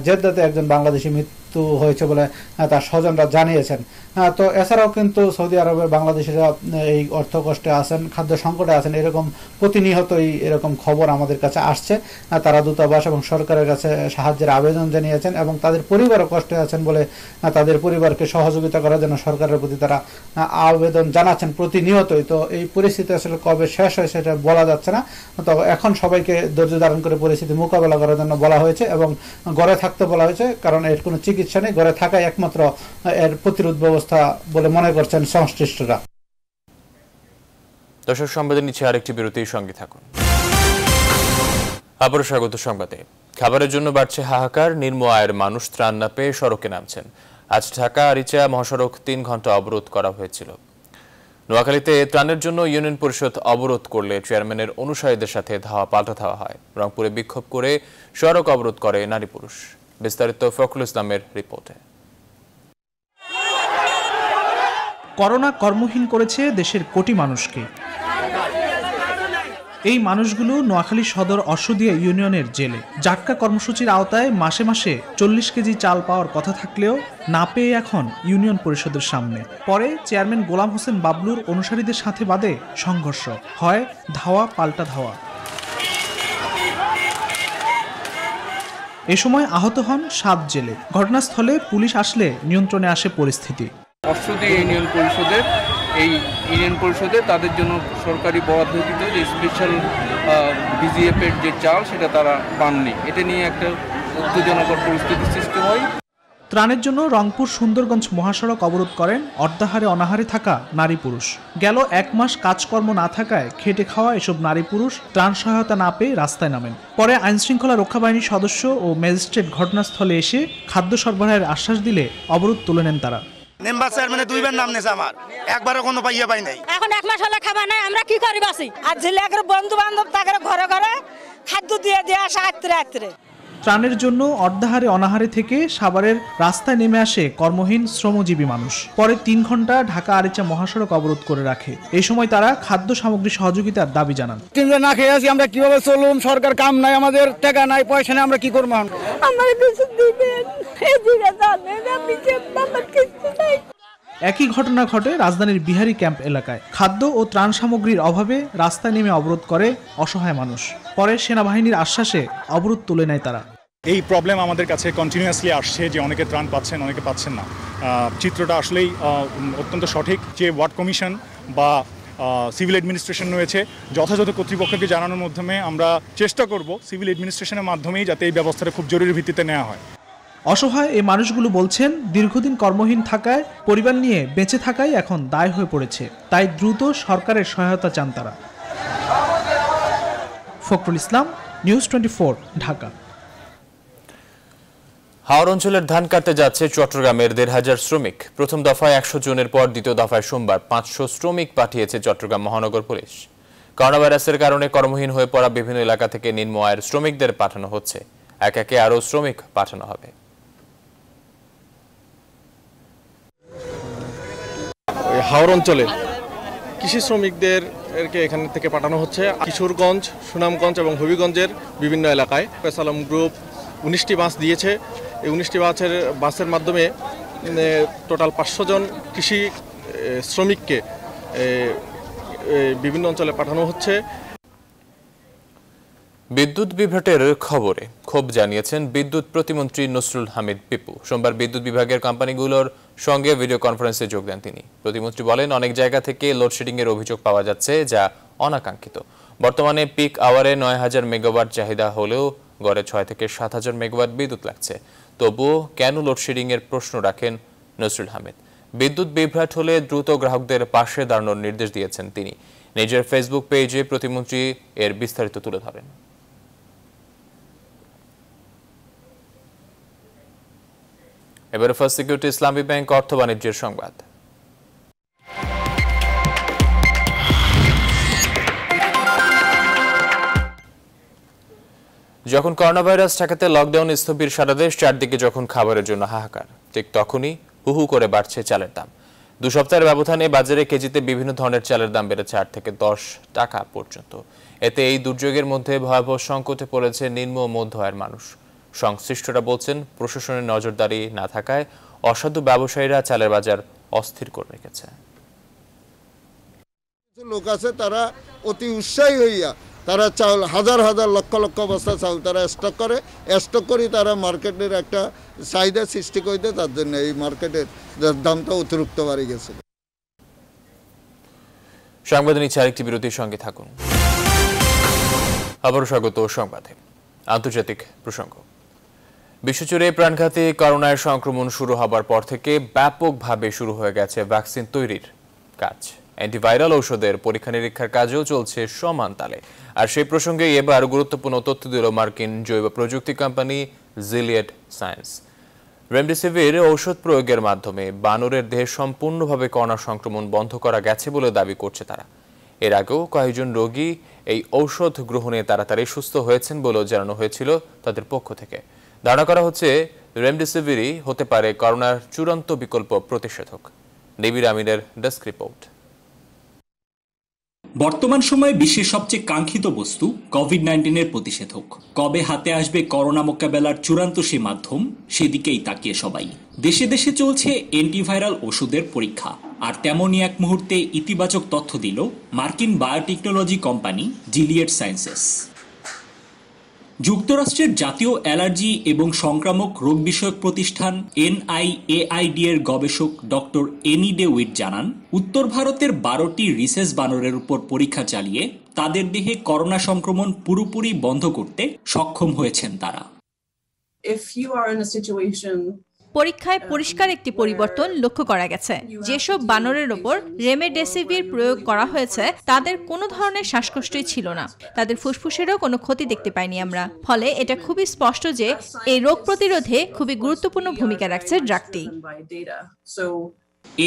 জেদ্দাতে একজন বাংলাদেশি মৃত্যু হয়েছে বলে তার স্বজনরা জানিয়েছেন। তো এছাড়াও কিন্তু সৌদি আরবের বাংলাদেশিরা এই অর্থ কষ্টে আছেন, খাদ্য সংকটে আছেন, এরকম প্রতিনিয়তই এরকম খবর আমাদের কাছে আসছে। তারা দূতাবাস এবং সরকারের কাছে সাহায্যের আবেদন জানিয়েছেন এবং তাদের পরিবারও কষ্টে আছেন বলে তাদের পরিবারকে সহযোগিতা করার জন্য সরকারের প্রতি তারা আবেদন জানাচ্ছেন প্রতিনিয়তই। তো এই পরিস্থিতি আসলে কবে শেষ হয় সেটা বলা যাচ্ছে না। তো এখন সবাইকে ধৈর্য ধারণ করে পরিস্থিতি মোকাবেলা করার জন্য বলা হয়েছে এবং ঘরে থাকতে বলা হয়েছে, কারণ এর কোনো চিকিৎসা নেই। ঘরে থাকাই একমাত্র এর প্রতিরোধ ব্যবস্থা বলে মনে করছেন সংশ্লিষ্টরা। দর্শক, সংবাদে নিচ্ছে আরেকটি বিরতির সঙ্গে থাকুন। আবারও স্বাগত সংবাদে। খাবারের জন্য বাড়ছে হাহাকার, নিম্ন আয়ের মানুষ ত্রাণ না পেয়ে সড়কে নামছেন। আজ ঢাকা আরিচা মহাসড়ক ৩ ঘন্টা অবরোধ করা হয়েছিল। নোয়াখালীতে ত্রাণের জন্য ইউনিয়ন পরিষদ অবরোধ করলে চেয়ারম্যানের অনুসারীদের সাথে ধাওয়া পাল্টা ধাওয়া হয়। রংপুরে বিক্ষোভ করে সড়ক অবরোধ করে নারী পুরুষ। বিস্তারিত ফখরুল ইসলামের রিপোর্টে। করোনা কর্মহীন করেছে দেশের কোটি মানুষকে। এই মানুষগুলো নোয়াখালী সদর অশ্বদিয়া ইউনিয়নের জেলে। জাটকা কর্মসূচির আওতায় মাসে মাসে ৪০ কেজি চাল পাওয়ার কথা থাকলেও না পেয়ে এখন ইউনিয়ন পরিষদের সামনে। পরে চেয়ারম্যান গোলাম হোসেন বাবলুর অনুসারীদের সাথে বাধে সংঘর্ষ, হয় ধাওয়া পাল্টা ধাওয়া। এ সময় আহত হন ৭ জেলে। ঘটনাস্থলে পুলিশ আসলে নিয়ন্ত্রণে আসে পরিস্থিতি। অশ্বদিয়া ইউনিয়ন পরিষদের তাদের জন্য সরকারি বরাদ্দকৃত যে স্পেশাল বিজিএফের যে চাল সেটা তারা পাননি। এটা নিয়ে একটা উত্তেজনাকর পরিস্থিতির সৃষ্টি হয়। ত্রাণের জন্য রংপুর সুন্দরগঞ্জ মহাসড়ক অবরোধ করেন অর্ধাহারে অনাহারে থাকা নারী পুরুষ। গেল 1 মাস কাজকর্ম না থাকায় খেটে খাওয়া এসব নারী পুরুষ ত্রাণ সহায়তা না পেয়ে রাস্তায় নামেন। পরে আইনশৃঙ্খলা রক্ষা বাহিনীর সদস্য ও ম্যাজিস্ট্রেট ঘটনাস্থলে এসে খাদ্য সরবরাহের আশ্বাস দিলে অবরোধ তুলে নেন তারা। মেম্বার চেয়ারম্যানে 2 বার নাম নেছে আমার, একবারও কোনো পাই নাই। এখন 1 মাস হলো খাবার নাই, আমরা কি করি বাসি? আর জেলের বন্ধু বান্ধব তাকে ঘরে ঘরে খাদ্য দিয়ে আসা আত্রে। ত্রাণের জন্য অর্ধাহারে অনাহারে থেকে সাভারের রাস্তায় নেমে আসে কর্মহীন শ্রমজীবী মানুষ। পরে 3 ঘন্টা ঢাকা আরিচা মহাসড়ক অবরোধ করে রাখে। এই সময় তারা খাদ্য সামগ্রী সহযোগিতার দাবি জানান। না খেয়ে আছি, আমরা কিভাবে চলুম? সরকার কাম নাই, আমাদের টাকা নাই, পয়সা নাই, আমরা কি করবো? একই ঘটনা ঘটে রাজধানীর বিহারি ক্যাম্প এলাকায়। খাদ্য ও ত্রাণ সামগ্রীর অভাবে রাস্তায় নেমে অবরোধ করে অসহায় মানুষ। পরে সেনাবাহিনীর আশ্বাসে অবরোধ তুলে নেয় তারা। এই প্রবলেম আমাদের কাছে কন্টিনিউয়াসলি আসছে যে অনেকে ত্রাণ পাচ্ছেন, অনেকে পাচ্ছেন না। চিত্রটা আসলেই অত্যন্ত সঠিক। যে ওয়ার্ড কমিশন বা সিভিল অ্যাডমিনিস্ট্রেশন রয়েছে, যথাযথ কর্তৃপক্ষকে জানানোর মাধ্যমে আমরা চেষ্টা করব সিভিল অ্যাডমিনিস্ট্রেশনের মাধ্যমেই যাতে এই ব্যবস্থাটা খুব জরুরি ভিত্তিতে নেওয়া হয়। অসহায় এই মানুষগুলো বলছেন, দীর্ঘদিন কর্মহীন থাকায় পরিবার নিয়ে বেঁচে থাকাই এখন দায় হয়ে পড়েছে। তাই দ্রুত সরকারের সহায়তা চান তারা। ফখরুল ইসলাম, নিউজ 24, ঢাকা। হাওর অঞ্চলের ধান কাটতে যাচ্ছে চট্টগ্রামের 1,500 শ্রমিক। প্রথম দফায় 100 জনের পর দ্বিতীয় দফায় সোমবার 500 শ্রমিক পাঠিয়েছে চট্টগ্রাম মহানগর পুলিশ। করোনা ভাইরাসের কারণে কর্মহীন হয়ে পড়া বিভিন্ন এলাকা থেকে নিম্ন আয়ের শ্রমিকদের পাঠানো হচ্ছে। একে আরও শ্রমিক পাঠানো হবে। হাওর অঞ্চলে কৃষি শ্রমিকদেরকে এখান থেকে পাঠানো হচ্ছে কিশোরগঞ্জ, সুনামগঞ্জ এবং হবিগঞ্জের বিভিন্ন এলাকায়। পেসালাম গ্রুপ 19টি বাস দিয়েছে। এই 19টি বাসের মাধ্যমে টোটাল 500 জন কৃষি শ্রমিককে বিভিন্ন অঞ্চলে পাঠানো হচ্ছে। বিদ্যুৎ বিভ্রাটের খবরে ক্ষোভ জানিয়েছেন বিদ্যুৎ প্রতিমন্ত্রী নসরুল হামিদ পিপু। সোমবার বিদ্যুৎ বিভাগের কোম্পানিগুলোর সঙ্গে ভিডিও কনফারেন্সে যোগ দেন তিনি। প্রতিমন্ত্রী বলেন, অনেক জায়গা থেকে লোডশেডিং এর অভিযোগ পাওয়া যাচ্ছে, যা অনাকাঙ্ক্ষিত। বর্তমানে পিক আওয়ারে 9,000 মেগাওয়াট চাহিদা হলেও গড়ে 6 থেকে 7,000 মেগাওয়াট বিদ্যুৎ লাগছে। তবুও কেন লোডশেডিং এর প্রশ্ন রাখেন নসরুল হামিদ। বিদ্যুৎ বিভ্রাট হলে দ্রুত গ্রাহকদের পাশে দাঁড়ানোর নির্দেশ দিয়েছেন তিনি। নিজের ফেসবুক পেজে প্রতিমন্ত্রী এর বিস্তারিত তুলে ধরেন। এবারে ফার্স্ট সিকিউরিটি ইসলামী ব্যাংক অর্থ বাণিজ্যের সংবাদ। যখন করোনা ভাইরাস ঠেকাতে লকডাউন স্থবির সারা দেশ, চারদিকে যখন খাবারের জন্য হাহাকার, ঠিক তখনই হুহু করে বাড়ছে চালের দাম। 2 সপ্তাহের ব্যবধানে বাজারে কেজিতে বিভিন্ন ধরনের চালের দাম বেড়েছে 8 থেকে 10 টাকা পর্যন্ত। এতে এই দুর্যোগের মধ্যে ভয়াবহ সংকটে পড়েছে নিম্ন ও মধ্য আয়ের মানুষ। সংশ্লিষ্টরা বলছেন, প্রশাসনের নজরদারি না থাকায় অসাধু ব্যবসায়ীরা চালের বাজার অস্থির করে রেখেছে। লোক আছে তারা অতি উৎসাহী হইয়া তারা চাউল হাজার হাজার লক্ষ লক্ষ বস্তা চাউল তারা স্টক করে তারা মার্কেটের একটা চাহিদা সৃষ্টি করে দেয়। তার জন্য এই মার্কেটের দামটা অতিরিক্ত বাড়ে গেছে। সংবাদ নিচ্ছে আরেকটি বিরতির সঙ্গে থাকুন। আবারও স্বাগত সংবাদে। আন্তর্জাতিক প্রসঙ্গ। বিশ্বজুড়ে প্রাণঘাতী করোনার সংক্রমণ শুরু হবার পর থেকে ব্যাপকভাবে শুরু হয়ে গেছে ভ্যাকসিন তৈরির কাজ। অ্যান্টিভাইরাল ঔষধের পরীক্ষা নিরীক্ষার কাজও চলছে সমান তালে। আর সেই প্রসঙ্গে এবার গুরুত্বপূর্ণ তথ্য দিল মার্কিন জৈব প্রযুক্তি কোম্পানি জিলিয়েড সায়েন্স। রেমডেসিভির ঔষধ প্রয়োগের মাধ্যমে বানরের দেহে সম্পূর্ণভাবে করোনা সংক্রমণ বন্ধ করা গেছে বলে দাবি করছে তারা। এর আগেও কয়েকজন রোগী এই ঔষধ গ্রহণে তাড়াতাড়ি সুস্থ হয়েছেন বলেও জানানো হয়েছিল তাদের পক্ষ থেকে। ধারণা করা হচ্ছে রেমডেসিভিরই হতে পারে করোনার চূড়ান্ত বিকল্প প্রতিষেধক। নিবির আমিনের ডেস্ক রিপোর্ট। বর্তমান সময়ে বিশ্বের সবচেয়ে কাঙ্ক্ষিত বস্তু কোভিড-19 প্রতিষেধক। কবে হাতে আসবে করোনা মোকাবেলার চূড়ান্ত সে মাধ্যম, সেদিকেই তাকিয়ে সবাই। দেশে দেশে চলছে অ্যান্টিভাইরাল ওষুধের পরীক্ষা। আর তেমনই এক মুহূর্তে ইতিবাচক তথ্য দিল মার্কিন বায়োটেকনোলজি কোম্পানি জিলিয়েড সায়েন্সেস। যুক্তরাষ্ট্রের জাতীয় অ্যালার্জি এবং সংক্রামক রোগ বিষয়ক প্রতিষ্ঠান NIAID এর গবেষক ডক্টর এনি ডে উইট জানান, উত্তর ভারতের 12টি রিসেস বানরের উপর পরীক্ষা চালিয়ে তাদের দেহে করোনা সংক্রমণ পুরোপুরি বন্ধ করতে সক্ষম হয়েছেন তারা। If you are in a situation পরীক্ষায় পরিষ্কার একটি পরিবর্তন লক্ষ্য করা গেছে। যেসব বানরের ওপর রেমডেসিভির প্রয়োগ করা হয়েছে তাদের কোনো ধরনের শ্বাসকষ্টই ছিল না, তাদের ফুসফুসেরও কোনো ক্ষতি দেখতে পাইনি আমরা। ফলে এটা খুবই স্পষ্ট যে এই রোগ প্রতিরোধে খুবই গুরুত্বপূর্ণ ভূমিকা রাখছে ড্রাগটি।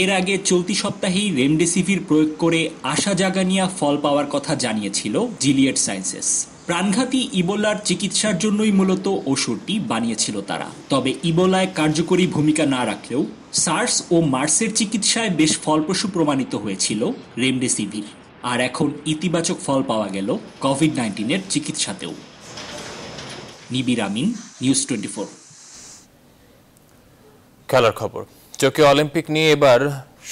এর আগে চলতি সপ্তাহেই রেমডেসিভির প্রয়োগ করে আশা জাগানিয়া ফল পাওয়ার কথা জানিয়েছিল জিলিয়েড সায়েন্সেস। প্রাণঘাতী ইবোলার চিকিৎসার জন্যই মূলত ওষুধটি বানিয়েছিল তারা। তবে ইবোলায় কার্যকরী ভূমিকা না রাখলেও সার্স ও মার্সের চিকিৎসায় বেশ ফলপ্রসূ প্রমাণিত হয়েছিল রেমডেসিভির। আর এখন ইতিবাচক ফল পাওয়া গেল কোভিড-19-এর চিকিৎসাতেও। নিবির আমিন, নিউজ 24। খেলার খবর। টোকিও অলিম্পিক নিয়ে এবার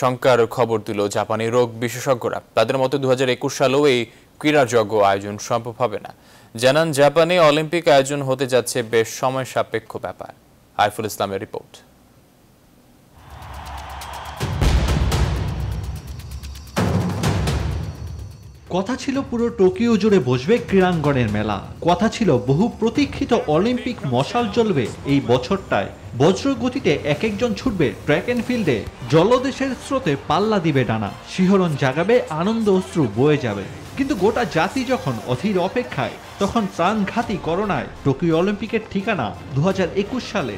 শঙ্কার খবর দিল জাপানি রোগ বিশেষজ্ঞরা। তাদের মতে 2021 সালেও এই ক্রীড়াযজ্ঞ আয়োজন সম্ভব হবে না। জানান, জাপানে অলিম্পিক আয়োজন হতে যাচ্ছে বেশ সময় সাপেক্ষ ব্যাপার। আরিফুল ইসলামের রিপোর্ট। কথা ছিল পুরো টোকিও জুড়ে বসবে ক্রীড়াঙ্গনের মেলা। কথা ছিল বহু প্রতীক্ষিত অলিম্পিক মশাল জ্বলবে এই বছরটায়। বজ্র গতিতে এক একজন ছুটবে ট্র্যাক অ্যান্ড ফিল্ডে, জলদেশের স্রোতে পাল্লা দিবে ডানা, শিহরণ জাগাবে, আনন্দ অশ্রু বয়ে যাবে। কিন্তু গোটা জাতি যখন অধীর অপেক্ষায়, তখন প্রাণঘাতী করোনায় টোকিও অলিম্পিকের ঠিকানা 2021 সালে।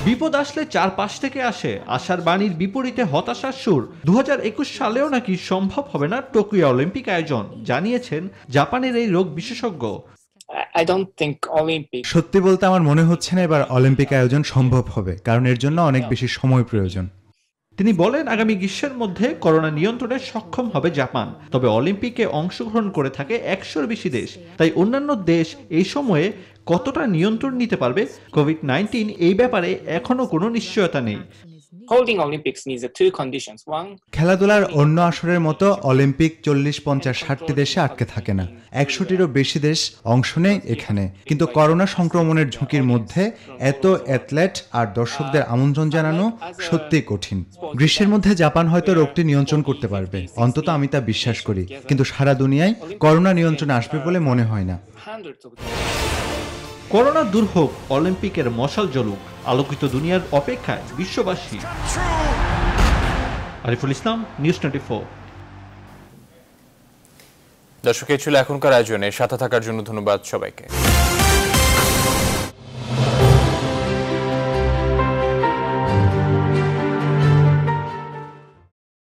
বিপদ আসলে চারপাশ থেকে আসে আশার বাণীর বিপরীতে হতাশার সুর। 2021 সালেও নাকি সম্ভব হবে না টোকিও অলিম্পিক আয়োজন, জানিয়েছেন জাপানের এই রোগ বিশেষজ্ঞ। সত্যি বলতে আমার মনে হচ্ছে না এবার অলিম্পিক আয়োজন সম্ভব হবে, কারণ এর জন্য অনেক বেশি সময় প্রয়োজন। তিনি বলেন, আগামী গ্রীষ্মের মধ্যে করোনা নিয়ন্ত্রণে সক্ষম হবে জাপান। তবে অলিম্পিকে অংশগ্রহণ করে থাকে 100-র বেশি দেশ, তাই অন্যান্য দেশ এই সময়ে কতটা নিয়ন্ত্রণ নিতে পারবে কোভিড-19 এই ব্যাপারে এখনো কোনো নিশ্চয়তা নেই। খেলাধুলার অন্য আসরের মতো অলিম্পিক 40, 50, 60টি দেশে আটকে থাকে না। 100টিরও বেশি দেশ অংশ নেয় এখানে। কিন্তু করোনা সংক্রমণের ঝুঁকির মধ্যে এত অ্যাথলেট আর দর্শকদের আমন্ত্রণ জানানো সত্যিই কঠিন। গ্রীষ্মের মধ্যে জাপান হয়তো রোগটি নিয়ন্ত্রণ করতে পারবে, অন্তত আমি তা বিশ্বাস করি। কিন্তু সারা দুনিয়ায় করোনা নিয়ন্ত্রণে আসবে বলে মনে হয় না। করোনা দূর হোক, অলিম্পিকের মশাল জ্বলুক, আলোকিত দুনিয়ার অপেক্ষায় বিশ্ববাসী। আরিফুল ইসলাম, নিউজ 24। দর্শক, এই ছিল এখনকার আয়োজনে। সাথে থাকার জন্য ধন্যবাদ সবাইকে।